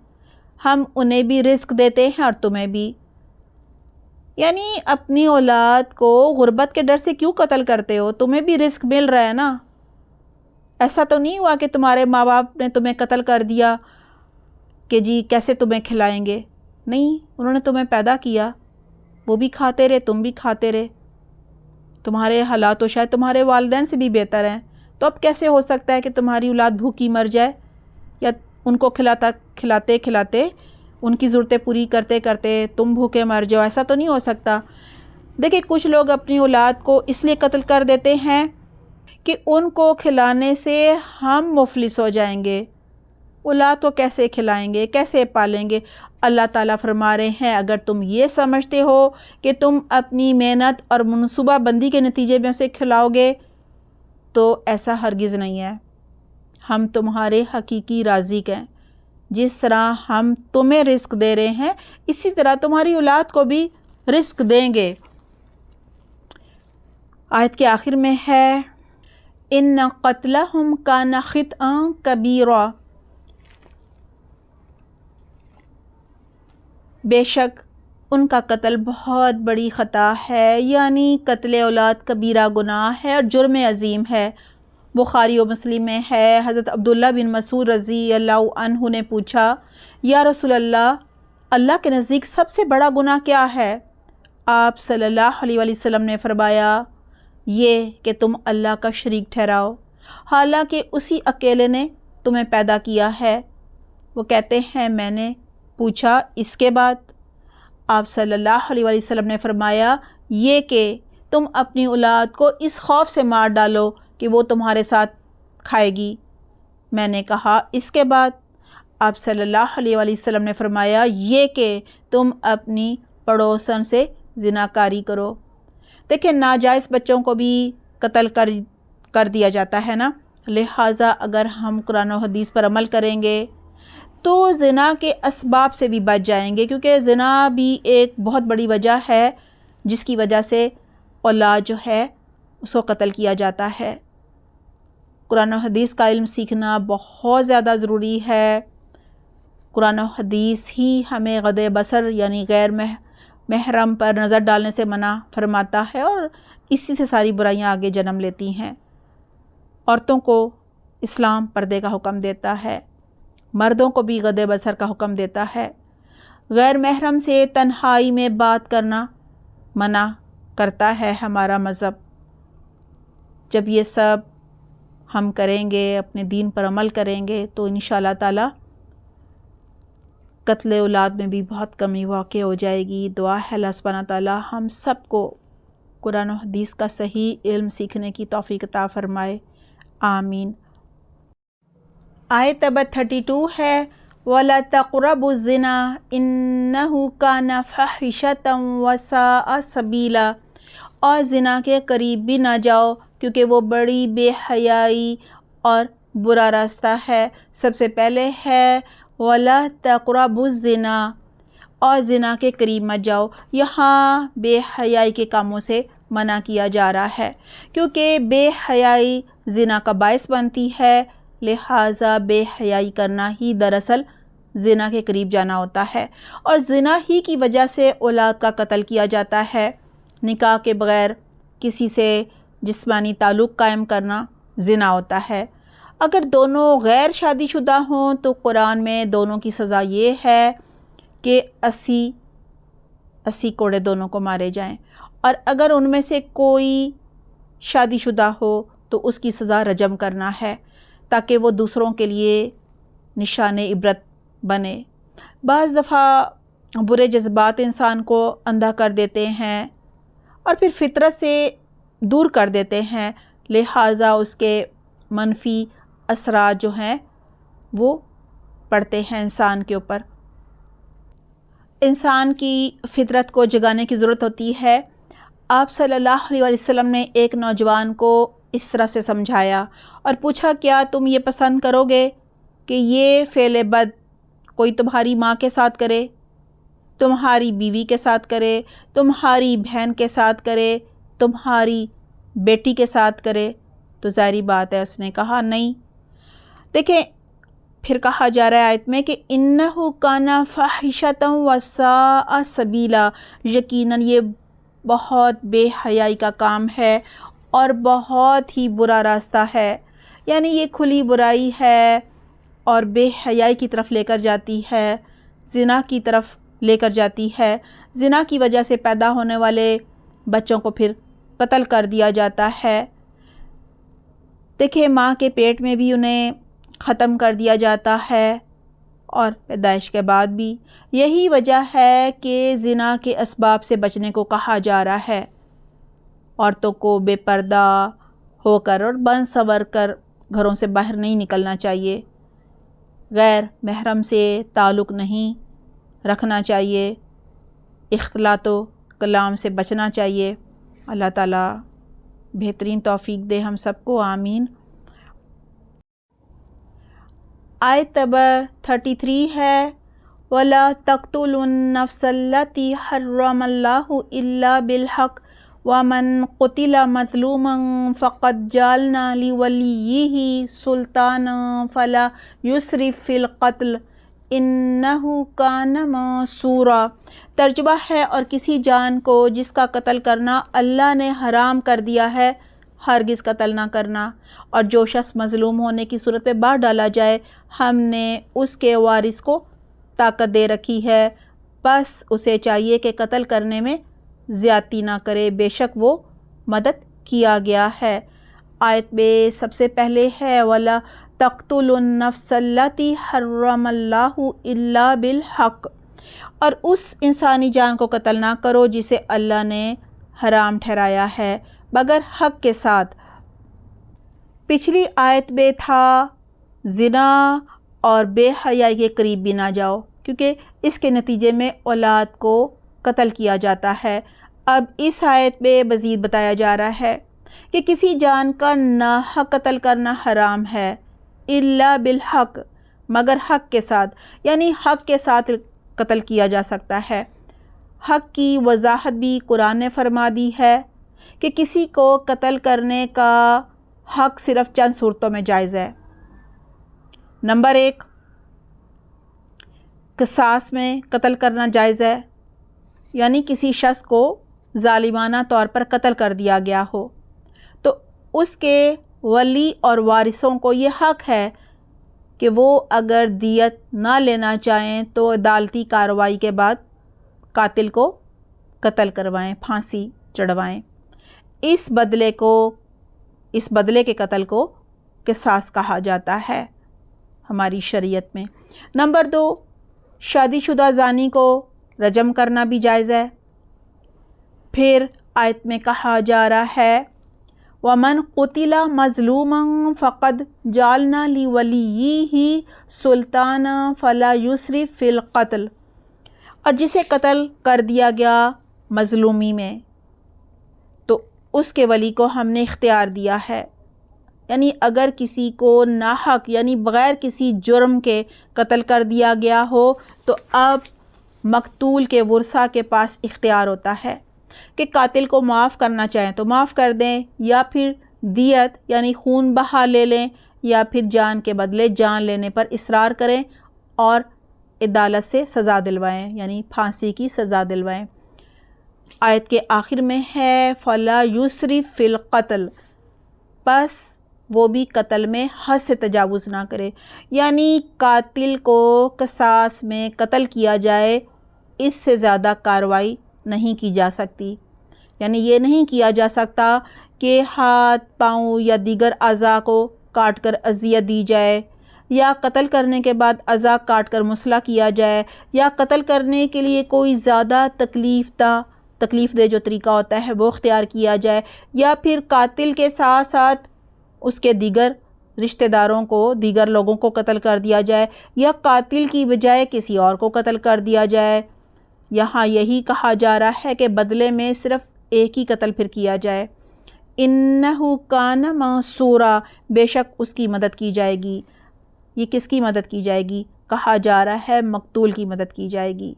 ہم انہیں بھی رزق دیتے ہیں اور تمہیں بھی، یعنی اپنی اولاد کو غربت کے ڈر سے کیوں قتل کرتے ہو؟ تمہیں بھی رزق مل رہا ہے نا۔ ایسا تو نہیں ہوا کہ تمہارے ماں باپ نے تمہیں قتل کر دیا کہ جی کیسے تمہیں کھلائیں گے؟ نہیں، انہوں نے تمہیں پیدا کیا، وہ بھی کھاتے رہے، تم بھی کھاتے رہے، تمہارے حالات تو شاید تمہارے والدین سے بھی بہتر ہیں، تو اب کیسے ہو سکتا ہے کہ تمہاری اولاد بھوکی مر جائے یا ان کو کھلاتے ان کی ضرورتیں پوری کرتے کرتے تم بھوکے مر جاؤ؟ ایسا تو نہیں ہو سکتا۔ دیکھیں، کچھ لوگ اپنی اولاد کو اس لیے قتل کر دیتے ہیں کہ ان کو کھلانے سے ہم مفلس ہو جائیں گے، اولاد کو کیسے کھلائیں گے، کیسے پالیں گے؟ اللہ تعالیٰ فرما رہے ہیں اگر تم یہ سمجھتے ہو کہ تم اپنی محنت اور منصوبہ بندی کے نتیجے میں اسے کھلاؤ گے تو ایسا ہرگز نہیں ہے۔ ہم تمہارے حقیقی رازق ہیں، جس طرح ہم تمہیں رزق دے رہے ہیں اسی طرح تمہاری اولاد کو بھی رزق دیں گے۔ آیت کے آخر میں ہے ان قتلہم کان خطئا کبیرا، بے شک ان کا قتل بہت بڑی خطا ہے، یعنی قتل اولاد کبیرہ گناہ ہے اور جرم عظیم ہے۔ بخاری و مسلم میں ہے، حضرت عبداللہ بن مسعود رضی اللہ عنہ نے پوچھا، یا رسول اللہ، اللہ کے نزدیک سب سے بڑا گناہ کیا ہے؟ آپ صلی اللہ علیہ وسلم نے فرمایا، یہ کہ تم اللہ کا شریک ٹھہراؤ، حالانکہ اسی اکیلے نے تمہیں پیدا کیا ہے۔ وہ کہتے ہیں میں نے پوچھا اس کے بعد؟ آپ صلی اللہ علیہ وسلم نے فرمایا، یہ کہ تم اپنی اولاد کو اس خوف سے مار ڈالو کہ وہ تمہارے ساتھ کھائے گی۔ میں نے کہا اس کے بعد؟ آپ صلی اللہ علیہ وآلہ وسلم نے فرمایا یہ کہ تم اپنی پڑوسن سے زناکاری کرو۔ دیکھیں ناجائز بچوں کو بھی قتل کر دیا جاتا ہے نا، لہٰذا اگر ہم قرآن و حدیث پر عمل کریں گے تو زنا کے اسباب سے بھی بچ جائیں گے، کیونکہ زنا بھی ایک بہت بڑی وجہ ہے جس کی وجہ سے اولاد جو ہے اس کو قتل کیا جاتا ہے۔ قرآن و حدیث کا علم سیکھنا بہت زیادہ ضروری ہے۔ قرآن و حدیث ہی ہمیں غض بصر یعنی غیر محرم پر نظر ڈالنے سے منع فرماتا ہے، اور اسی سے ساری برائیاں آگے جنم لیتی ہیں۔ عورتوں کو اسلام پردے کا حکم دیتا ہے، مردوں کو بھی غض بصر کا حکم دیتا ہے۔ غیر محرم سے تنہائی میں بات کرنا منع کرتا ہے ہمارا مذہب۔ جب یہ سب ہم کریں گے، اپنے دین پر عمل کریں گے، تو انشاءاللہ تعالی قتل اولاد میں بھی بہت کمی واقع ہو جائے گی۔ دعا ہے اللہ سبحانہ تعالی ہم سب کو قرآن و حدیث کا صحیح علم سیکھنے کی توفیق عطا فرمائے، آمین۔ آیت نمبر 32 ہے وَلَا تَقْرَبُوا الزِّنَا إِنَّهُ كَانَ فَاحِشَةً وَسَاءَ سَبِيلًا، اور زنا کے قریب بھی نہ جاؤ کیونکہ وہ بڑی بے حیائی اور برا راستہ ہے۔ سب سے پہلے ہے وَلَا تَقْرَبُوا الزِّنَا، اور زنا کے قریب مت جاؤ۔ یہاں بے حیائی کے کاموں سے منع کیا جا رہا ہے کیونکہ بے حیائی زنا کا باعث بنتی ہے، لہٰذا بے حیائی کرنا ہی دراصل زنا کے قریب جانا ہوتا ہے، اور زنا ہی کی وجہ سے اولاد کا قتل کیا جاتا ہے۔ نکاح کے بغیر کسی سے جسمانی تعلق قائم کرنا زنا ہوتا ہے۔ اگر دونوں غیر شادی شدہ ہوں تو قرآن میں دونوں کی سزا یہ ہے کہ 80 کوڑے دونوں کو مارے جائیں، اور اگر ان میں سے کوئی شادی شدہ ہو تو اس کی سزا رجم کرنا ہے تاکہ وہ دوسروں کے لیے نشان عبرت بنے۔ بعض دفعہ برے جذبات انسان کو اندھا کر دیتے ہیں اور پھر فطرت سے دور کر دیتے ہیں، لہٰذا اس کے منفی اثرات جو ہیں وہ پڑتے ہیں انسان کے اوپر۔ انسان کی فطرت کو جگانے کی ضرورت ہوتی ہے۔ آپ صلی اللہ علیہ وسلم نے ایک نوجوان کو اس طرح سے سمجھایا اور پوچھا کیا تم یہ پسند کرو گے کہ یہ فعل بد کوئی تمہاری ماں کے ساتھ کرے، تمہاری بیوی کے ساتھ کرے، تمہاری بہن کے ساتھ کرے، تمہاری بیٹی کے ساتھ کرے؟ تو ظاہری بات ہے اس نے کہا نہیں۔ دیکھیں پھر کہا جا رہا ہے آیت میں کہ اِنَّهُ كَانَ فَاحِشَةً وَسَاءَ سَبِيلًا، یقیناً یہ بہت بے حیائی کا کام ہے اور بہت ہی برا راستہ ہے، یعنی یہ کھلی برائی ہے اور بے حیائی کی طرف لے کر جاتی ہے، زنا کی طرف لے کر جاتی ہے۔ زنا کی وجہ سے پیدا ہونے والے بچوں کو پھر قتل کر دیا جاتا ہے۔ دیکھیں ماں کے پیٹ میں بھی انہیں ختم کر دیا جاتا ہے اور پیدائش کے بعد بھی۔ یہی وجہ ہے کہ زنا کے اسباب سے بچنے کو کہا جا رہا ہے۔ عورتوں کو بے پردہ ہو کر اور بن سنور کر گھروں سے باہر نہیں نکلنا چاہیے، غیر محرم سے تعلق نہیں رکھنا چاہیے، اختلاط و کلام سے بچنا چاہیے۔ اللہ تعالیٰ بہترین توفیق دے ہم سب کو، آمین۔ آیت نمبر 33 ہے وَلَا تَقْتُلُوا النَّفْسَ الَّتِي حَرَّمَ اللَّهُ إِلَّا بِالْحَقِّ وَمَنْ قُتِلَ مَظْلُومًا فَقَدْ جَعَلْنَا لِوَلِيِّهِ سُلْطَانًا فَلَا يُسْرِفْ فِي الْقَتْلِ إِنَّهُ كَانَ مَنصُورًا۔ ترجمہ ہے اور کسی جان کو جس کا قتل کرنا اللہ نے حرام کر دیا ہے ہرگز قتل نہ کرنا، اور جو شخص مظلوم ہونے کی صورت میں مار ڈالا جائے ہم نے اس کے وارث کو طاقت دے رکھی ہے، بس اسے چاہیے کہ قتل کرنے میں زیادتی نہ کرے، بے شک وہ مدد کیا گیا ہے۔ آیت میں سب سے پہلے ہے وَلَا تَقْتُلُوا النَّفْسَ الَّتِي حَرَّمَ اللَّهُ إِلَّا بِالْحَقِّ، اور اس انسانی جان کو قتل نہ کرو جسے اللہ نے حرام ٹھہرایا ہے مگر حق کے ساتھ۔ پچھلی آیت میں تھا زنا اور بے حیائی کے قریب بھی نہ جاؤ، کیونکہ اس کے نتیجے میں اولاد کو قتل کیا جاتا ہے۔ اب اس آیت میں مزید بتایا جا رہا ہے کہ کسی جان کا ناحق قتل کرنا حرام ہے، الا بالحق، مگر حق کے ساتھ، یعنی حق کے ساتھ قتل کیا جا سکتا ہے۔ حق کی وضاحت بھی قرآن نے فرما دی ہے کہ کسی کو قتل کرنے کا حق صرف چند صورتوں میں جائز ہے۔ نمبر 1، قصاص میں قتل کرنا جائز ہے، یعنی کسی شخص کو ظالمانہ طور پر قتل کر دیا گیا ہو تو اس کے ولی اور وارثوں کو یہ حق ہے کہ وہ اگر دیت نہ لینا چاہیں تو عدالتی کارروائی کے بعد قاتل کو قتل کروائیں، پھانسی چڑھوائیں۔ اس بدلے کے قتل کو قصاص کہا جاتا ہے ہماری شریعت میں۔ نمبر 2، شادی شدہ زانی کو رجم کرنا بھی جائز ہے۔ پھر آیت میں کہا جا رہا ہے وَمَنْ قُتِلَ مَظْلُومًا فَقَدْ جَعَلْنَا لِوَلِيِّهِ سُلْطَانًا فَلَا يُسْرِفْ فِي الْقَتْلِ، اور جسے قتل کر دیا گیا مظلومی میں تو اس کے ولی کو ہم نے اختیار دیا ہے، یعنی اگر کسی کو ناحق یعنی بغیر کسی جرم کے قتل کر دیا گیا ہو تو اب مقتول کے ورثاء کے پاس اختیار ہوتا ہے کہ قاتل کو معاف کرنا چاہیں تو معاف کر دیں، یا پھر دیت یعنی خون بہا لے لیں، یا پھر جان کے بدلے جان لینے پر اصرار کریں اور عدالت سے سزا دلوائیں، یعنی پھانسی کی سزا دلوائیں۔ آیت کے آخر میں ہے فَلَا يُسْرِفْ فِي الْقَتْلِ، پس وہ بھی قتل میں حد سے تجاوز نہ کرے، یعنی قاتل کو قصاص میں قتل کیا جائے، اس سے زیادہ کارروائی نہیں کی جا سکتی، یعنی یہ نہیں کیا جا سکتا کہ ہاتھ، پاؤں یا دیگر اعضاء کو کاٹ کر اذیت دی جائے، یا قتل کرنے کے بعد اعضاء کاٹ کر مسلح کیا جائے، یا قتل کرنے کے لیے کوئی زیادہ تکلیف دہ جو طریقہ ہوتا ہے وہ اختیار کیا جائے، یا پھر قاتل کے ساتھ ساتھ اس کے دیگر رشتہ داروں کو، دیگر لوگوں کو قتل کر دیا جائے، یا قاتل کی بجائے کسی اور کو قتل کر دیا جائے۔ یہاں یہی کہا جا رہا ہے کہ بدلے میں صرف ایک ہی قتل پھر کیا جائے۔ اِنَّهُ كَانَ مَنصُورًا، بے شک اس کی مدد کی جائے گی۔ یہ کس کی مدد کی جائے گی؟ کہا جا رہا ہے مقتول کی مدد کی جائے گی۔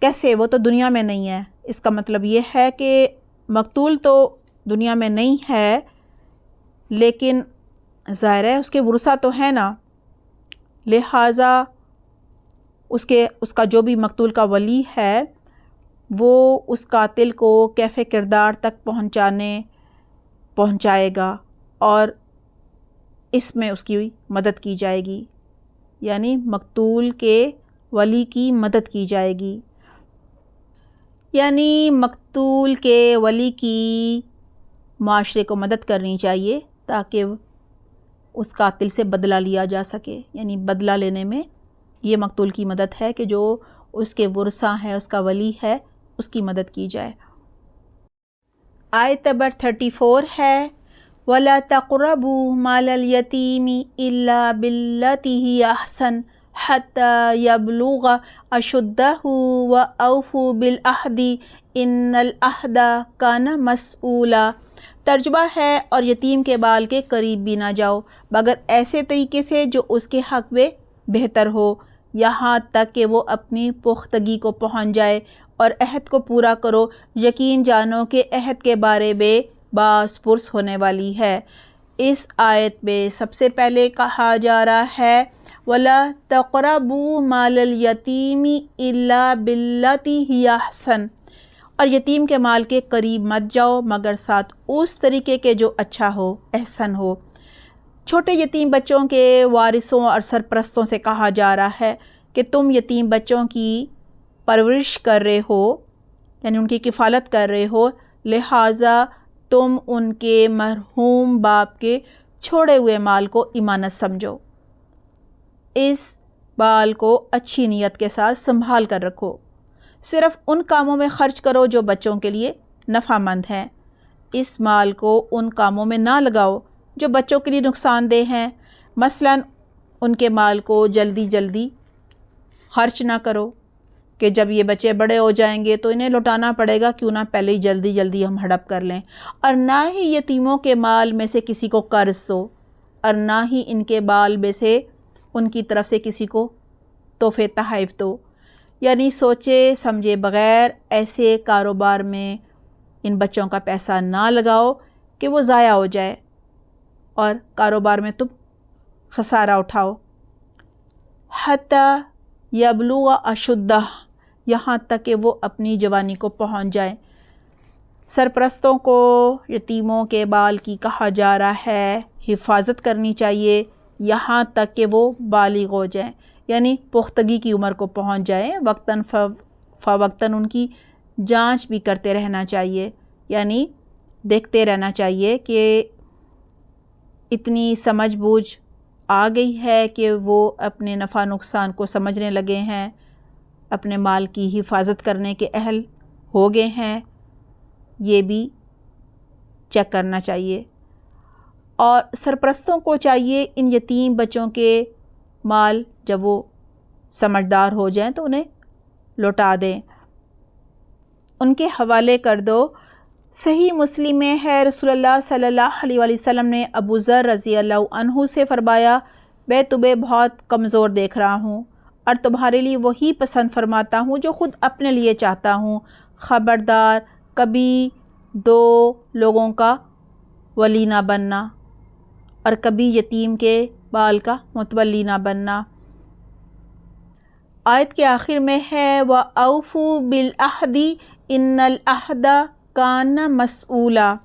کیسے؟ وہ تو دنیا میں نہیں ہے۔ اس کا مطلب یہ ہے کہ مقتول تو دنیا میں نہیں ہے، لیکن ظاہر ہے اس کے ورثاء تو ہیں نا، لہٰذا اس کا جو بھی مقتول کا ولی ہے وہ اس قاتل کو کیف کردار تک پہنچائے گا اور اس میں اس کی مدد کی جائے گی، یعنی مقتول کے ولی کی مدد کی جائے گی، یعنی مقتول کے ولی کی معاشرے کو مدد کرنی چاہیے تاکہ اس قاتل سے بدلہ لیا جا سکے، یعنی بدلہ لینے میں یہ مقتول کی مدد ہے کہ جو اس کے ورثاء ہیں، اس کا ولی ہے، اس کی مدد کی جائے۔ آیت نمبر 34 ہے وَلَا تَقْرَبُوا مَالَ الْيَتِيمِ إِلَّا بِالَّتِي هِيَ أَحْسَنُ حَتَّى يَبْلُغَ أَشُدَّهُ وَأَوْفُوا بِالْعَهْدِ إِنَّ الْعَهْدَ كَانَ مَسْئُولًا۔ ترجمہ ہے اور یتیم کے بال کے قریب بھی نہ جاؤ مگر ایسے طریقے سے جو اس کے حق میں بہتر ہو، یہاں تک کہ وہ اپنی پختگی کو پہنچ جائے، اور عہد کو پورا کرو، یقین جانو کہ عہد کے بارے میں باز پرس ہونے والی ہے۔ اس آیت میں سب سے پہلے کہا جا رہا ہے وَلَا تَقْرَبُوا مَالَ الْيَتِيمِ إِلَّا بِالَّتِي هِيَ أَحْسَنُ، اور یتیم کے مال کے قریب مت جاؤ مگر ساتھ اس طریقے کے جو اچھا ہو، احسن ہو۔ چھوٹے یتیم بچوں کے وارثوں اور سرپرستوں سے کہا جا رہا ہے کہ تم یتیم بچوں کی پرورش کر رہے ہو، یعنی ان کی کفالت کر رہے ہو، لہٰذا تم ان کے مرحوم باپ کے چھوڑے ہوئے مال کو امانت سمجھو، اس مال کو اچھی نیت کے ساتھ سنبھال کر رکھو، صرف ان کاموں میں خرچ کرو جو بچوں کے لیے نفع مند ہیں۔ اس مال کو ان کاموں میں نہ لگاؤ جو بچوں کے لیے نقصان دہ ہیں، مثلا ان کے مال کو جلدی جلدی خرچ نہ کرو کہ جب یہ بچے بڑے ہو جائیں گے تو انہیں لوٹانا پڑے گا، کیوں نہ پہلے ہی جلدی جلدی ہم ہڑپ کر لیں۔ اور نہ ہی یتیموں کے مال میں سے کسی کو قرض دو، اور نہ ہی ان کے مال میں سے ان کی طرف سے کسی کو تحفے تحائف دو، یعنی سوچے سمجھے بغیر ایسے کاروبار میں ان بچوں کا پیسہ نہ لگاؤ کہ وہ ضائع ہو جائے اور کاروبار میں تم خسارہ اٹھاؤ۔ حتی یبلغ اشدہ، یہاں تک کہ وہ اپنی جوانی کو پہنچ جائیں۔ سرپرستوں کو یتیموں کے بال کی کہا جا رہا ہے حفاظت کرنی چاہیے یہاں تک کہ وہ بالغ ہو جائیں، یعنی پختگی کی عمر کو پہنچ جائیں۔ وقتاً فوقتاً ان کی جانچ بھی کرتے رہنا چاہیے، یعنی دیکھتے رہنا چاہیے کہ اتنی سمجھ بوجھ آ گئی ہے کہ وہ اپنے نفع نقصان کو سمجھنے لگے ہیں، اپنے مال کی حفاظت کرنے کے اہل ہو گئے ہیں، یہ بھی چیک کرنا چاہیے۔ اور سرپرستوں کو چاہیے ان یتیم بچوں کے مال جب وہ سمجھدار ہو جائیں تو انہیں لوٹا دیں، ان کے حوالے کر دو۔ صحیح مسلم میں ہے، رسول اللہ صلی اللہ علیہ وآلہ وسلم نے ابو ذر رضی اللہ عنہ سے فرمایا، میں تمہیں بہت کمزور دیکھ رہا ہوں اور تمہارے لیے وہی پسند فرماتا ہوں جو خود اپنے لیے چاہتا ہوں، خبردار کبھی دو لوگوں کا ولی نہ بننا اور کبھی یتیم کے بال کا متولی نہ بننا۔ آیت کے آخر میں ہے وَأَوْفُوا بِالْعَہْدِ إِنَّ الْعَہْدَ كَانَ مَسْئُولًا،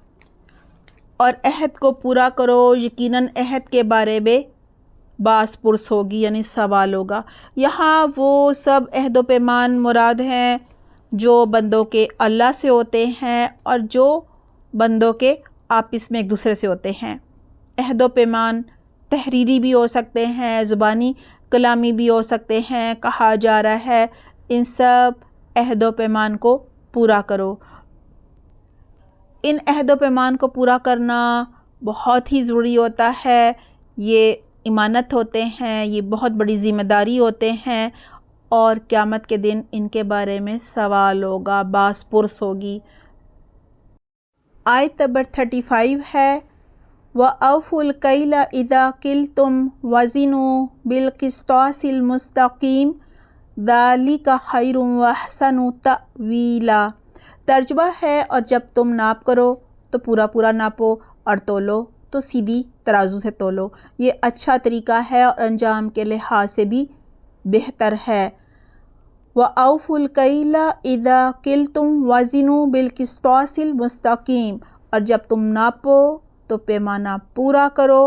اور عہد کو پورا کرو، یقیناً عہد کے بارے میں باز پرس ہوگی، یعنی سوال ہوگا۔ یہاں وہ سب عہد و پیمان مراد ہیں جو بندوں کے اللہ سے ہوتے ہیں اور جو بندوں کے آپس میں ایک دوسرے سے ہوتے ہیں۔ عہد و پیمان تحریری بھی ہو سکتے ہیں، زبانی کلامی بھی ہو سکتے ہیں۔ کہا جا رہا ہے ان سب عہد و پیمان کو پورا کرو۔ ان عہد و پیمان کو پورا کرنا بہت ہی ضروری ہوتا ہے، یہ امانت ہوتے ہیں، یہ بہت بڑی ذمہ داری ہوتے ہیں، اور قیامت کے دن ان کے بارے میں سوال ہوگا، باز پرس ہوگی۔ آیت نمبر 35 ہے وَأَوْفُوا الْكَيْلَ إِذَا كِلْتُمْ وَزِنُوا بِالْقِسْطَاسِ الْمُسْتَقِيمِ ذَلِكَ خَيْرٌ وَأَحْسَنُ تَأْوِيلًا۔ ترجمہ ہے اور جب تم ناپ کرو تو پورا پورا ناپو اور تولو تو سیدھی ترازو سے تولو، یہ اچھا طریقہ ہے اور انجام کے لحاظ سے بھی بہتر ہے۔ وَأَوْفُوا الْكَيْلَ إِذَا كِلْتُمْ وَزِنُوا بِالْقِسْطَاسِ الْمُسْتَقِيمِ، اور جب تم ناپو تو پیمانہ پورا کرو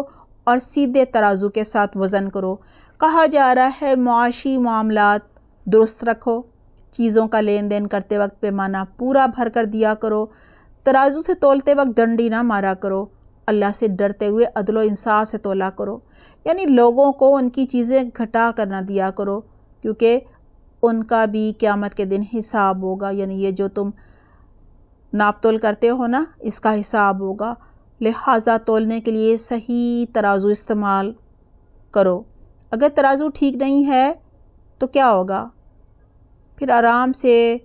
اور سیدھے ترازو کے ساتھ وزن کرو۔ کہا جا رہا ہے معاشی معاملات درست رکھو، چیزوں کا لین دین کرتے وقت پیمانہ پورا بھر کر دیا کرو، ترازو سے تولتے وقت ڈنڈی نہ مارا کرو، اللہ سے ڈرتے ہوئے عدل و انصاف سے تولا کرو، یعنی لوگوں کو ان کی چیزیں گھٹا کر نہ دیا کرو، کیونکہ ان کا بھی قیامت کے دن حساب ہوگا، یعنی یہ جو تم ناپ تول کرتے ہو نا اس کا حساب ہوگا، لہٰذا تولنے کے لیے صحیح ترازو استعمال کرو۔ اگر ترازو ٹھیک نہیں ہے تو کیا ہوگا؟ پھر آرام سے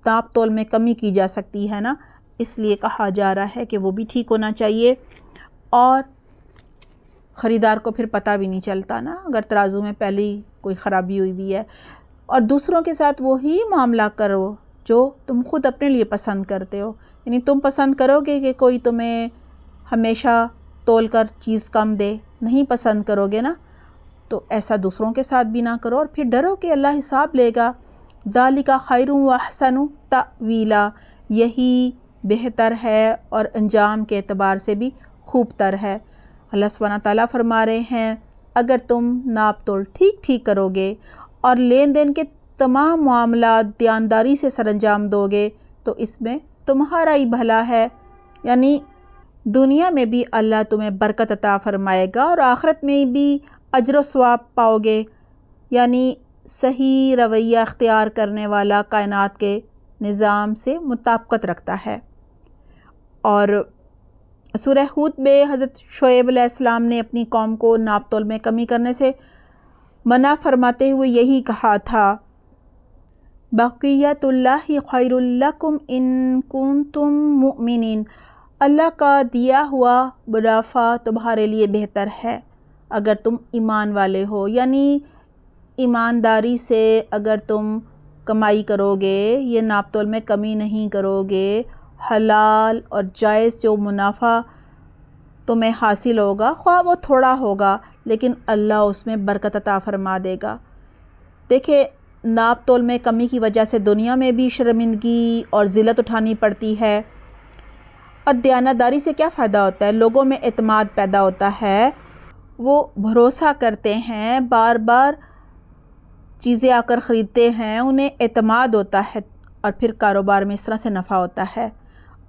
ناپ تول میں کمی کی جا سکتی ہے نا، اس لیے کہا جا رہا ہے کہ وہ بھی ٹھیک ہونا چاہیے، اور خریدار کو پھر پتہ بھی نہیں چلتا نا اگر ترازو میں پہلے کوئی خرابی ہوئی بھی ہے۔ اور دوسروں کے ساتھ وہی معاملہ کرو جو تم خود اپنے لیے پسند کرتے ہو، یعنی تم پسند کرو گے کہ کوئی تمہیں ہمیشہ تول کر چیز کم دے، نہیں پسند کرو گے نا، تو ایسا دوسروں کے ساتھ بھی نہ کرو، اور پھر ڈرو کہ اللہ حساب لے گا۔ ذَلِكَ خَيْرٌ وَأَحْسَنُ تَأْوِيلًا، یہی بہتر ہے اور انجام کے اعتبار سے بھی خوب تر ہے۔ اللہ سبحانہ تعالیٰ فرما رہے ہیں اگر تم ناپ تول ٹھیک کرو گے اور لین دین کے تمام معاملات دیانتداری سے سر انجام دو گے تو اس میں تمہارا ہی بھلا ہے، یعنی دنیا میں بھی اللہ تمہیں برکت عطا فرمائے گا اور آخرت میں بھی اجر و ثواب پاؤ گے، یعنی صحیح رویہ اختیار کرنے والا کائنات کے نظام سے مطابقت رکھتا ہے۔ اور سورہ ہود میں حضرت شعیب علیہ السلام نے اپنی قوم کو ناپ تول میں کمی کرنے سے منع فرماتے ہوئے یہی کہا تھا، بقیت اللہ خیر لکم ان کنتم مؤمنین، اللہ کا دیا ہوا منافع تمہارے لیے بہتر ہے اگر تم ایمان والے ہو، یعنی ایمانداری سے اگر تم کمائی کرو گے، یہ ناپ تول میں کمی نہیں کرو گے، حلال اور جائز جو منافع تمہیں حاصل ہوگا، خواہ وہ تھوڑا ہوگا لیکن اللہ اس میں برکت عطا فرما دے گا۔ دیکھیں، ناپ تول میں کمی کی وجہ سے دنیا میں بھی شرمندگی اور ذلت اٹھانی پڑتی ہے، اور دیانتداری سے کیا فائدہ ہوتا ہے؟ لوگوں میں اعتماد پیدا ہوتا ہے، وہ بھروسہ کرتے ہیں، بار بار چیزیں آ کر خریدتے ہیں، انہیں اعتماد ہوتا ہے، اور پھر کاروبار میں اس طرح سے نفع ہوتا ہے۔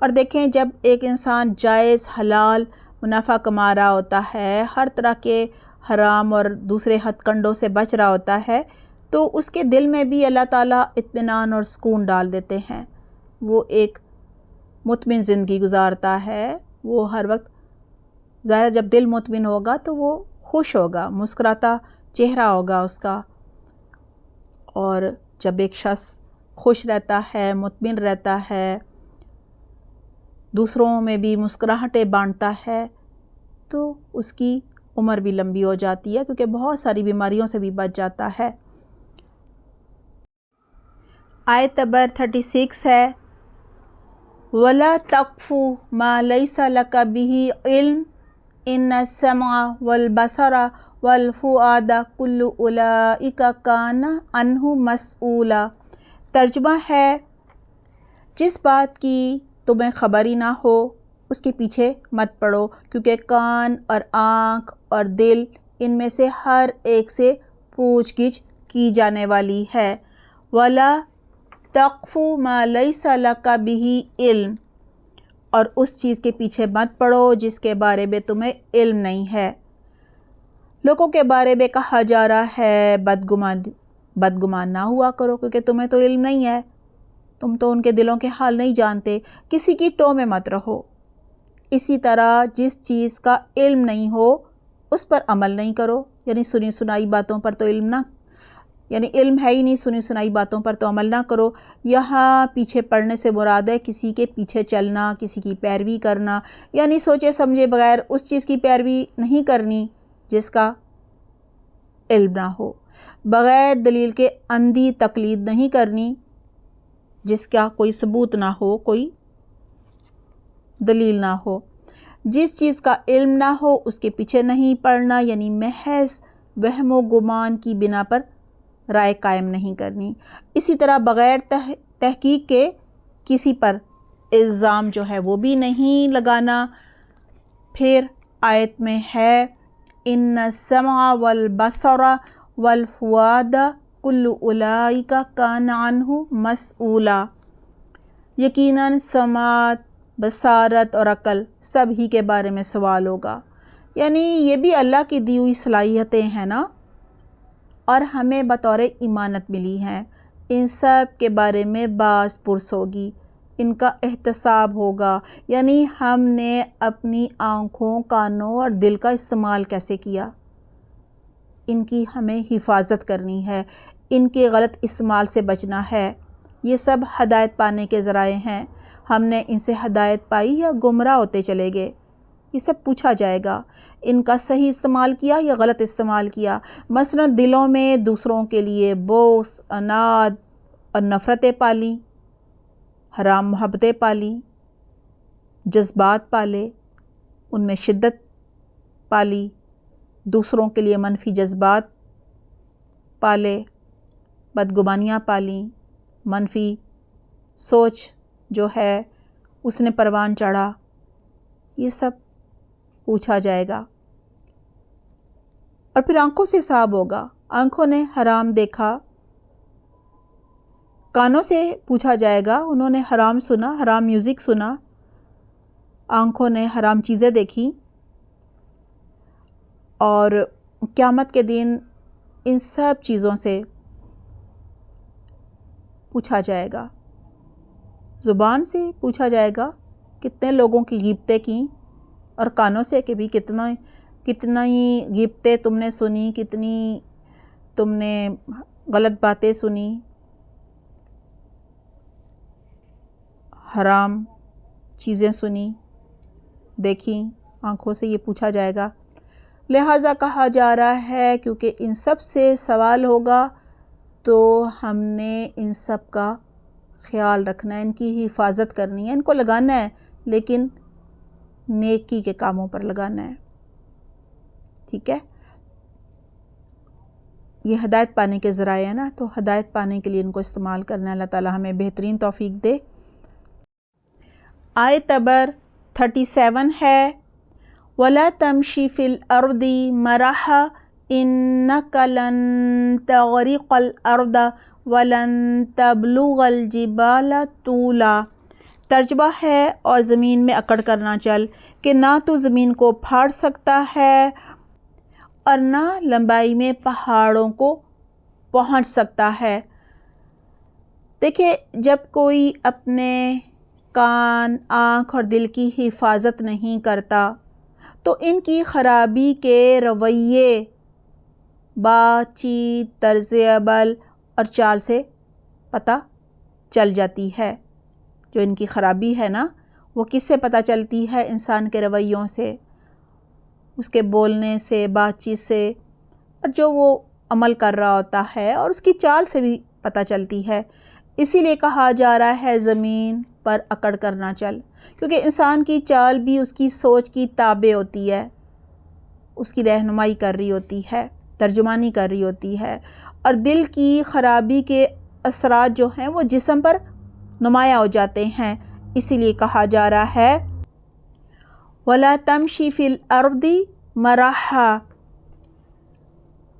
اور دیکھیں، جب ایک انسان جائز حلال منافع کما رہا ہوتا ہے، ہر طرح کے حرام اور دوسرے ہتھ کنڈوں سے بچ رہا ہوتا ہے، تو اس کے دل میں بھی اللہ تعالیٰ اطمینان اور سکون ڈال دیتے ہیں، وہ ایک مطمئن زندگی گزارتا ہے۔ وہ ہر وقت ظاہر جب دل مطمئن ہوگا تو وہ خوش ہوگا، مسکراتا چہرہ ہوگا اس کا، اور جب ایک شخص خوش رہتا ہے، مطمئن رہتا ہے، دوسروں میں بھی مسکراہٹیں بانٹتا ہے، تو اس کی عمر بھی لمبی ہو جاتی ہے، کیونکہ بہت ساری بیماریوں سے بھی بچ جاتا ہے۔ آیت نمبر 36 ہے، وَلَا تَقْفُ مَا لَيْسَ لَكَ بِهِ عِلْمٌ إِنَّ السَّمْعَ وَالْبَصَرَ وَالْفُؤَادَ كُلُّ أُولَئِكَ كَانَ عَنْهُ مَسْئُولًا۔ ترجمہ ہے، جس بات کی تمہیں خبر ہی نہ ہو اس کے پیچھے مت پڑو، کیونکہ کان اور آنکھ اور دل ان میں سے ہر ایک سے پوچھ گچھ کی جانے والی ہے۔ وَلَا تَقْفُ مَا لَيْسَ لَكَ بِهِ عِلْمٌ، اور اس چیز کے پیچھے مت پڑو جس کے بارے میں تمہیں علم نہیں ہے۔ لوگوں کے بارے میں کہا جا رہا ہے بدگمان نہ ہوا کرو، کیونکہ تمہیں تو علم نہیں ہے، تم تو ان کے دلوں کے حال نہیں جانتے، کسی کی ٹو میں مت رہو۔ اسی طرح جس چیز کا علم نہیں ہو اس پر عمل نہیں کرو، یعنی سنی سنائی باتوں پر تو علم ہے ہی نہیں، سنی سنائی باتوں پر تو عمل نہ کرو۔ یہاں پیچھے پڑنے سے مراد ہے کسی کے پیچھے چلنا، کسی کی پیروی کرنا، یعنی سوچے سمجھے بغیر اس چیز کی پیروی نہیں کرنی جس کا علم نہ ہو، بغیر دلیل کے اندھی تقلید نہیں کرنی جس کا کوئی ثبوت نہ ہو، کوئی دلیل نہ ہو۔ جس چیز کا علم نہ ہو اس کے پیچھے نہیں پڑنا، یعنی محض وہم و گمان کی بنا پر رائے قائم نہیں کرنی۔ اسی طرح بغیر تحقیق کے کسی پر الزام جو ہے وہ بھی نہیں لگانا۔ پھر آیت میں ہے، ان السمع والبصر والفؤاد کل اولئک کان عنہ مسئولا، یقیناً سماعت، بصارت اور عقل سب ہی کے بارے میں سوال ہوگا، یعنی یہ بھی اللہ کی دی ہوئی صلاحیتیں ہیں نا، اور ہمیں بطور امانت ملی ہیں، ان سب کے بارے میں باز پرس ہوگی، ان کا احتساب ہوگا، یعنی ہم نے اپنی آنکھوں، کانوں اور دل کا استعمال کیسے کیا، ان کی ہمیں حفاظت کرنی ہے، ان کے غلط استعمال سے بچنا ہے۔ یہ سب ہدایت پانے کے ذرائع ہیں، ہم نے ان سے ہدایت پائی یا گمراہ ہوتے چلے گئے، یہ سب پوچھا جائے گا۔ ان کا صحیح استعمال کیا یا غلط استعمال کیا، مثلا دلوں میں دوسروں کے لیے بغض، عناد اور نفرتیں پالیں، حرام محبتیں پالیں، جذبات پالے، ان میں شدت پالی، دوسروں کے لیے منفی جذبات پالے، بدگمانیاں پالیں، منفی سوچ جو ہے اس نے پروان چڑھا، یہ سب پوچھا جائے گا۔ اور پھر آنکھوں سے حساب ہوگا، آنکھوں نے حرام دیکھا، کانوں سے پوچھا جائے گا، انہوں نے حرام سنا، حرام میوزک سنا، آنکھوں نے حرام چیزیں دیکھی، اور قیامت کے دن ان سب چیزوں سے پوچھا جائے گا۔ زبان سے پوچھا جائے گا کتنے لوگوں کی غیبتیں کیں، اور کانوں سے کہ بھی کتنی غیبتیں تم نے سنی، کتنی تم نے غلط باتیں سنی، حرام چیزیں سنی، دیکھیں، آنکھوں سے یہ پوچھا جائے گا۔ لہٰذا کہا جا رہا ہے کیونکہ ان سب سے سوال ہوگا تو ہم نے ان سب کا خیال رکھنا ہے، ان کی حفاظت کرنی ہے، ان کو لگانا ہے، لیکن نیکی کے کاموں پر لگانا ہے، ٹھیک ہے؟ یہ ہدایت پانے کے ذرائع ہے نا، تو ہدایت پانے کے لیے ان کو استعمال کرنا ہے۔ اللہ تعالیٰ ہمیں بہترین توفیق دے۔ آیت نمبر 37 ہے وَلَا تَمْشِ فِي الْأَرْضِ مَرَحًا إِنَّكَ لَن تَغْرِقَ الْأَرْضَ وَلَن تَبْلُغَ الْجِبَالَ طُولًا۔ ترجمہ ہے اور زمین میں اکڑ کر نہ چل، کہ نہ تو زمین کو پھاڑ سکتا ہے اور نہ لمبائی میں پہاڑوں کو پہنچ سکتا ہے۔ دیکھیں، جب کوئی اپنے کان، آنکھ اور دل کی حفاظت نہیں کرتا تو ان کی خرابی کے رویے، بات چیت، طرز عمل اور چال سے پتہ چل جاتی ہے۔ جو ان کی خرابی ہے نا، وہ کس سے پتہ چلتی ہے؟ انسان کے رویوں سے، اس کے بولنے سے، بات چیت سے، اور جو وہ عمل کر رہا ہوتا ہے، اور اس کی چال سے بھی پتہ چلتی ہے۔ اسی لیے کہا جا رہا ہے زمین پر اکڑ کر نہ چل، کیونکہ انسان کی چال بھی اس کی سوچ کی تابع ہوتی ہے، اس کی رہنمائی کر رہی ہوتی ہے، ترجمانی کر رہی ہوتی ہے، اور دل کی خرابی کے اثرات جو ہیں وہ جسم پر نمایاں ہو جاتے ہیں۔ اسی لیے کہا جا رہا ہے وَلَا تَمْشِ فِي الْأَرْضِ مَرَحًا،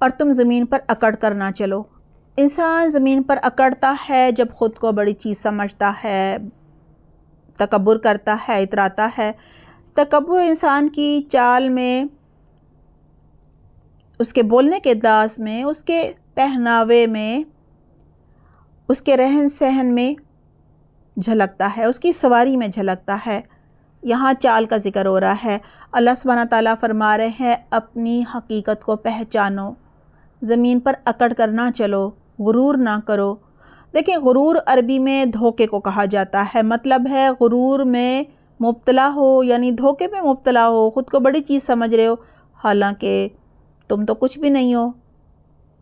اور تم زمین پر اکڑ کر نہ چلو۔ انسان زمین پر اکڑتا ہے جب خود کو بڑی چیز سمجھتا ہے، تکبر کرتا ہے، اتراتا ہے۔ تکبر انسان کی چال میں، اس کے بولنے کے انداز میں، اس کے پہناوے میں، اس کے رہن سہن میں جھلکتا ہے، اس کی سواری میں جھلکتا ہے۔ یہاں چال کا ذکر ہو رہا ہے۔ اللہ سبحانہ تعالیٰ فرما رہے ہیں اپنی حقیقت کو پہچانو، زمین پر اکڑ کر نہ چلو، غرور نہ کرو۔ دیکھیں، غرور عربی میں دھوکے کو کہا جاتا ہے، مطلب ہے غرور میں مبتلا ہو، یعنی دھوکے میں مبتلا ہو، خود کو بڑی چیز سمجھ رہے ہو، حالانکہ تم تو کچھ بھی نہیں ہو،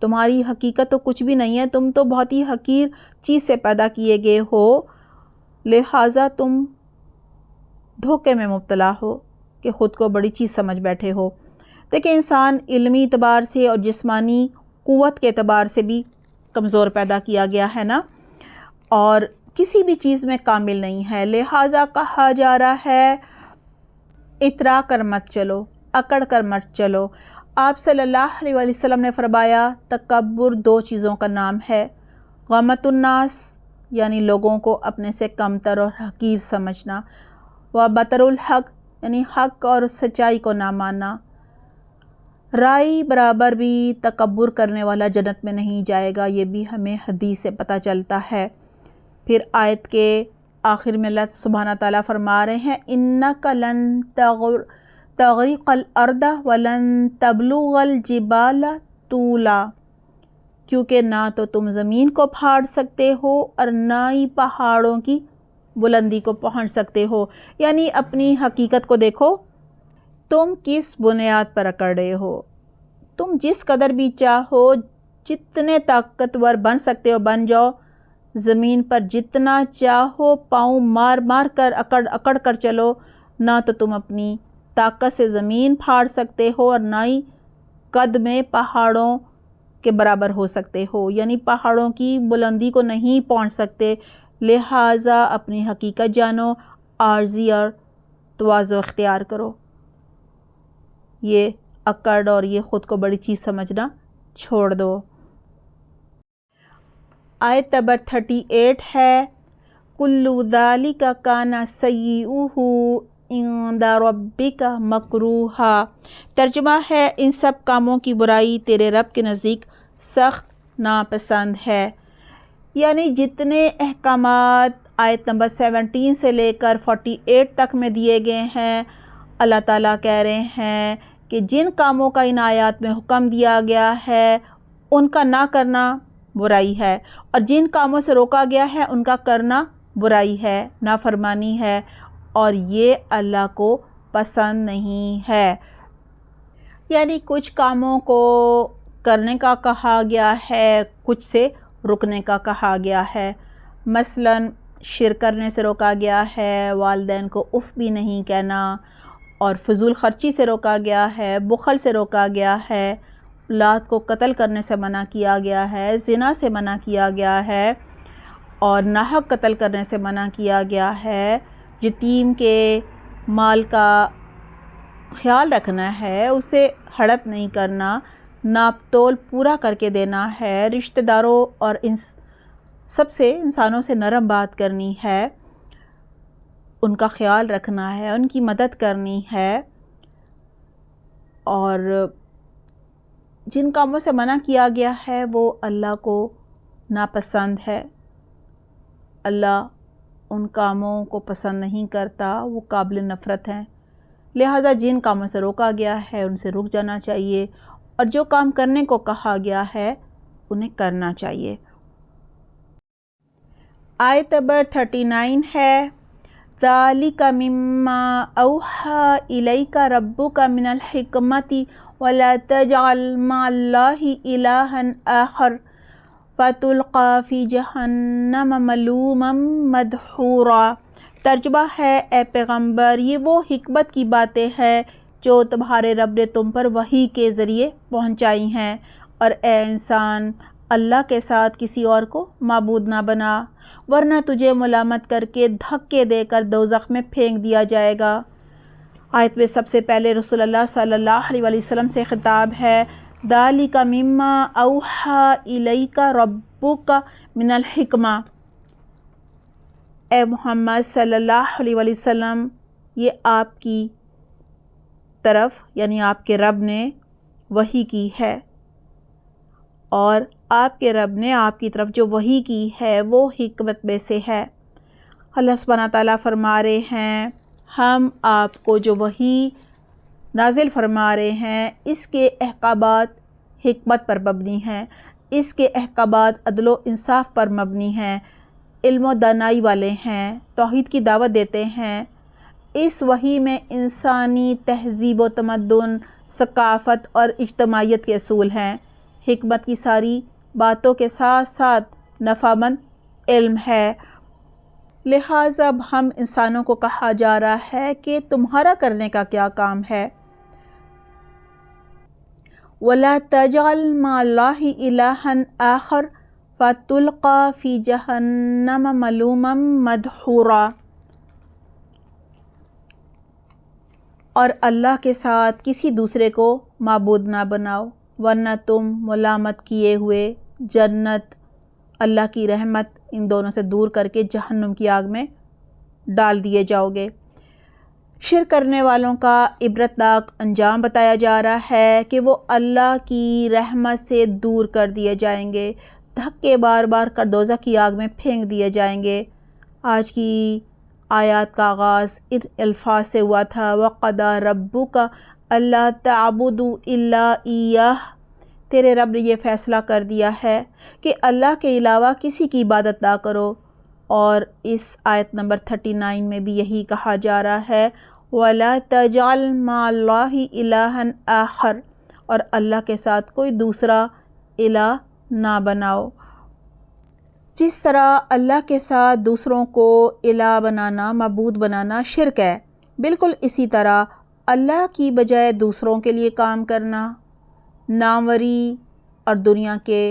تمہاری حقیقت تو کچھ بھی نہیں ہے، تم تو بہت ہی حقیر چیز سے پیدا کیے گئے ہو، لہٰذا تم دھوکے میں مبتلا ہو کہ خود کو بڑی چیز سمجھ بیٹھے ہو۔ دیکھیں، انسان علمی اعتبار سے اور جسمانی قوت کے اعتبار سے بھی کمزور پیدا کیا گیا ہے نا، اور کسی بھی چیز میں کامل نہیں ہے، لہٰذا کہا جا رہا ہے اترا کر مت چلو، اکڑ کر مت چلو۔ آپ صلی اللہ علیہ وسلم نے فرمایا تکبر 2 چیزوں کا نام ہے، غمت الناس یعنی لوگوں کو اپنے سے کمتر اور حقیر سمجھنا، و بطر الحق یعنی حق اور سچائی کو نہ ماننا۔ رائی برابر بھی تکبر کرنے والا جنت میں نہیں جائے گا، یہ بھی ہمیں حدیث سے پتہ چلتا ہے۔ پھر آیت کے آخر میں اللہ سبحانہ تعالیٰ فرما رہے ہیں إِنَّكَ لَن تَغْرِقَ الْأَرْضَ وَلَن تَبْلُغَ الْجِبَالَ طُولًا، کیونکہ نہ تو تم زمین کو پھاڑ سکتے ہو اور نہ ہی پہاڑوں کی بلندی کو پہنچ سکتے ہو۔ یعنی اپنی حقیقت کو دیکھو، تم کس بنیاد پر اکڑ رہے ہو۔ تم جس قدر بھی چاہو، جتنے طاقتور بن سکتے ہو بن جاؤ، زمین پر جتنا چاہو پاؤں مار مار کر اکڑ کر چلو، نہ تو تم اپنی طاقت سے زمین پھاڑ سکتے ہو اور نہ ہی قد میں پہاڑوں کے برابر ہو سکتے ہو، یعنی پہاڑوں کی بلندی کو نہیں پہنچ سکتے۔ لہٰذا اپنی حقیقت جانو، عاجزی اور تواضع اختیار کرو، یہ اکڑ اور یہ خود کو بڑی چیز سمجھنا چھوڑ دو۔ آیت نمبر 38 ہے کُلُّ ذَلِکَ کَانَ سَیِّئُهُ عِندَ رَبِّکَ مَکْرُوہًا۔ ترجمہ ہے ان سب کاموں کی برائی تیرے رب کے نزدیک سخت ناپسند ہے۔ یعنی جتنے احکامات آیت نمبر 17 سے لے کر 48 تک میں دیے گئے ہیں۔ اللہ تعالیٰ کہہ رہے ہیں کہ جن کاموں کا ان آیات میں حکم دیا گیا ہے ان کا نہ کرنا برائی ہے، اور جن کاموں سے روکا گیا ہے ان کا کرنا برائی ہے، نافرمانی ہے، اور یہ اللہ کو پسند نہیں ہے۔ یعنی کچھ کاموں کو کرنے کا کہا گیا ہے، کچھ سے رکنے کا کہا گیا ہے۔ مثلاً شرک کرنے سے روکا گیا ہے، والدین کو اف بھی نہیں کہنا، اور فضول خرچی سے روکا گیا ہے، بخل سے روکا گیا ہے، اولاد کو قتل کرنے سے منع کیا گیا ہے، زنا سے منع کیا گیا ہے، اور ناحق قتل کرنے سے منع کیا گیا ہے، یتیم کے مال کا خیال رکھنا ہے، اسے ہڑپ نہیں کرنا، ناپ تول پورا کر کے دینا ہے، رشتہ داروں اور سب سے انسانوں سے نرم بات کرنی ہے، ان کا خیال رکھنا ہے، ان کی مدد کرنی ہے، اور جن کاموں سے منع کیا گیا ہے وہ اللہ کو ناپسند ہے۔ اللہ ان کاموں کو پسند نہیں کرتا، وہ قابل نفرت ہیں۔ لہٰذا جن کاموں سے روکا گیا ہے ان سے رک جانا چاہیے، اور جو کام کرنے کو کہا گیا ہے انہیں کرنا چاہیے۔ آیت نمبر 39 ہے، ذَلِكَ مِمَّا أَوْحَىٰ إِلَيْكَ رَبُّكَ مِنَ الْحِكْمَةِ وَلَا تَجْعَلْ مَعَ اللَّهِ إِلَٰهًا آخَرَ فَتُلْقَىٰ فِي جَهَنَّمَ مَلُومًا مَدْحُورًا۔ ترجمہ ہے، اے پیغمبر، یہ وہ حکمت کی باتیں ہیں جو تمہارے رب نے تم پر وحی کے ذریعے پہنچائی ہیں، اور اے انسان، اللہ کے ساتھ کسی اور کو معبود نہ بنا، ورنہ تجھے ملامت کر کے دھکے دے کر دوزخ میں پھینک دیا جائے گا۔ آیت میں سب سے پہلے رسول اللہ صلی اللہ علیہ وسلم سے خطاب ہے۔ ذَلِكَ مِمَّا أَوْحَىٰ إِلَيْكَ رَبُّكَ مِنَ الْحِكْمَةِ، اے محمد صلی اللہ علیہ وسلم، یہ آپ کی طرف یعنی آپ کے رب نے وحی کی ہے، اور آپ کے رب نے آپ کی طرف جو وحی کی ہے وہ حکمت میں سے ہے۔ اللہ سبحانہ تعالیٰ فرما رہے ہیں، ہم آپ کو جو وحی نازل فرما رہے ہیں اس کے احکامات حکمت پر مبنی ہیں، اس کے احکامات عدل و انصاف پر مبنی ہیں، علم و دانائی والے ہیں، توحید کی دعوت دیتے ہیں۔ اس وحی میں انسانی تہذیب و تمدن، ثقافت اور اجتماعیت کے اصول ہیں۔ حکمت کی ساری باتوں کے ساتھ ساتھ نفع مند علم ہے۔ لہٰذا اب ہم انسانوں کو کہا جا رہا ہے کہ تمہارا کرنے کا کیا کام ہے۔ وَلَا تَجْعَلْ مَعَ اللَّهِ إِلَٰهًا آخَرَ فَتُلْقَىٰ فِي جَهَنَّمَ مَلُومًا مَدْحُورًا۔ اور اللہ کے ساتھ کسی دوسرے کو معبود نہ بناؤ، ورنہ تم ملامت کیے ہوئے جنت، اللہ کی رحمت ان دونوں سے دور کر کے جہنم کی آگ میں ڈال دیے جاؤ گے۔ شرک کرنے والوں کا عبرتناک انجام بتایا جا رہا ہے کہ وہ اللہ کی رحمت سے دور کر دیے جائیں گے، دھکے بار بار کر دوزخ کی آگ میں پھینک دیے جائیں گے۔ آج کی آیات کا آغاز ان الفاظ سے ہوا تھا، وَقَضَىٰ رَبُّكَ أَلَّا تَعْبُدُوا إِلَّا إِيَّاهُ، تیرے رب نے یہ فیصلہ کر دیا ہے کہ اللہ کے علاوہ کسی کی عبادت نہ کرو۔ اور اس آیت نمبر 39 میں بھی یہی کہا جا رہا ہے، وَلَا تَجْعَلْ مَعَ اللَّهِ إِلَٰهًا آخَرَ، اور اللہ کے ساتھ کوئی دوسرا الہ نہ بناؤ۔ جس طرح اللہ کے ساتھ دوسروں کو الہ بنانا، معبود بنانا شرک ہے، بالکل اسی طرح اللہ کی بجائے دوسروں کے لیے کام کرنا، ناموری اور دنیا کے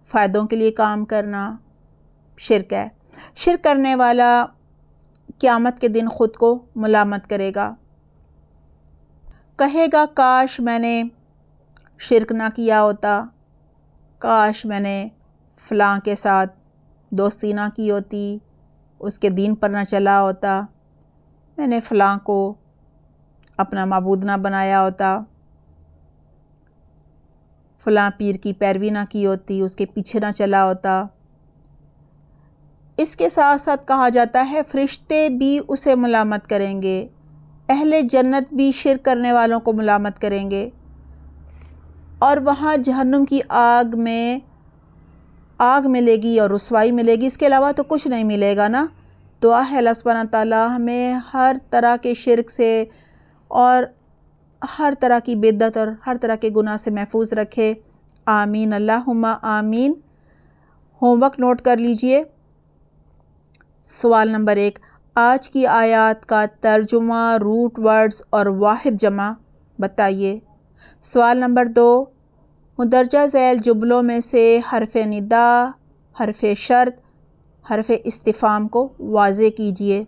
فائدوں کے لیے کام کرنا شرک ہے۔ شرک کرنے والا قیامت کے دن خود کو ملامت کرے گا، کہے گا کاش میں نے شرک نہ کیا ہوتا، کاش میں نے فلاں کے ساتھ دوستی نہ کی ہوتی، اس کے دین پر نہ چلا ہوتا، میں نے فلاں کو اپنا معبود نہ بنایا ہوتا، فلاں پیر کی پیروی نہ کی ہوتی، اس کے پیچھے نہ چلا ہوتا۔ اس کے ساتھ ساتھ کہا جاتا ہے فرشتے بھی اسے ملامت کریں گے، اہل جنت بھی شرک کرنے والوں کو ملامت کریں گے، اور وہاں جہنم کی آگ ملے گی اور رسوائی ملے گی، اس کے علاوہ تو کچھ نہیں ملے گا نا۔ دعا ہے اللہ سبحانہ تعالیٰ ہمیں ہر طرح کے شرک سے اور ہر طرح کی بدعت اور ہر طرح کے گناہ سے محفوظ رکھے، آمین اللہم آمین۔ ہوم ورک نوٹ کر لیجئے۔ سوال نمبر 1، آج کی آیات کا ترجمہ، روٹ ورڈز اور واحد جمع بتائیے۔ سوال نمبر 2، مندرجہ ذیل جملوں میں سے حرف ندا، حرف شرط، حرف استفہام کو واضح کیجئے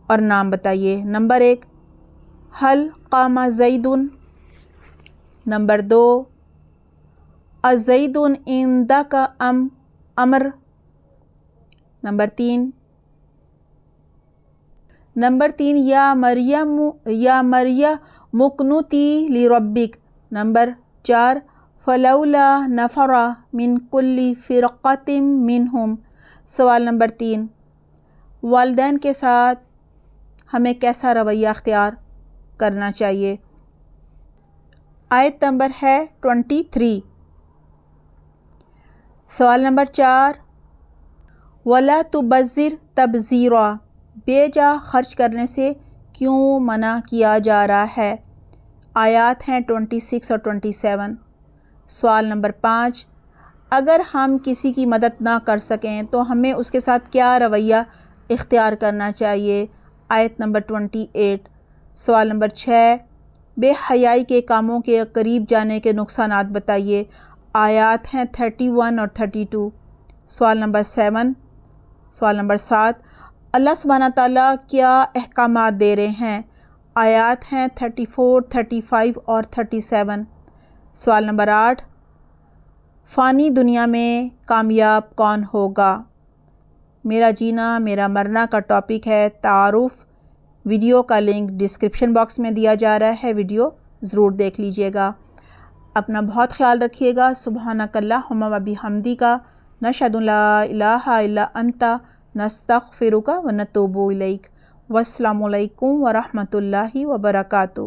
اور نام بتائیے۔ نمبر 1، حل قام زید۔ نمبر 2، ازید عندک ام امر۔ نمبر 3، یا مریم اقنتی لربک۔ نمبر 4، فلولا نفر من کل فرقۃ منہم۔ سوال نمبر 3، والدین کے ساتھ ہمیں کیسا رویہ اختیار کرنا چاہیے؟ آیت نمبر ہے 23۔ سوال نمبر 4، وَلَا تُبَذِّرْ تَبْذِيرًا، بے جا خرچ کرنے سے کیوں منع کیا جا رہا ہے؟ آیات ہیں 26 اور 27۔ سوال نمبر 5، اگر ہم کسی کی مدد نہ کر سکیں تو ہمیں اس کے ساتھ کیا رویہ اختیار کرنا چاہیے؟ آیت نمبر 28۔ سوال نمبر 6، بے حیائی کے کاموں کے قریب جانے کے نقصانات بتائیے۔ آیات ہیں 31 اور 32۔ سوال نمبر 7، اللہ سبحانہ تعالیٰ کیا احکامات دے رہے ہیں؟ آیات ہیں 34، 35 اور 37۔ سوال نمبر 8، فانی دنیا میں کامیاب کون ہوگا؟ میرا جینا میرا مرنا کا ٹاپک ہے تعارف۔ ویڈیو کا لنک ڈسکرپشن باکس میں دیا جا رہا ہے، ویڈیو ضرور دیکھ لیجئے گا۔ اپنا بہت خیال رکھیے گا۔ سبحانک اللہم و بحمدک، نشہد ان لا الہ الا انت، نستغفرک و نتوب الیک۔ والسلام علیکم ورحمۃ اللہ وبرکاتہ۔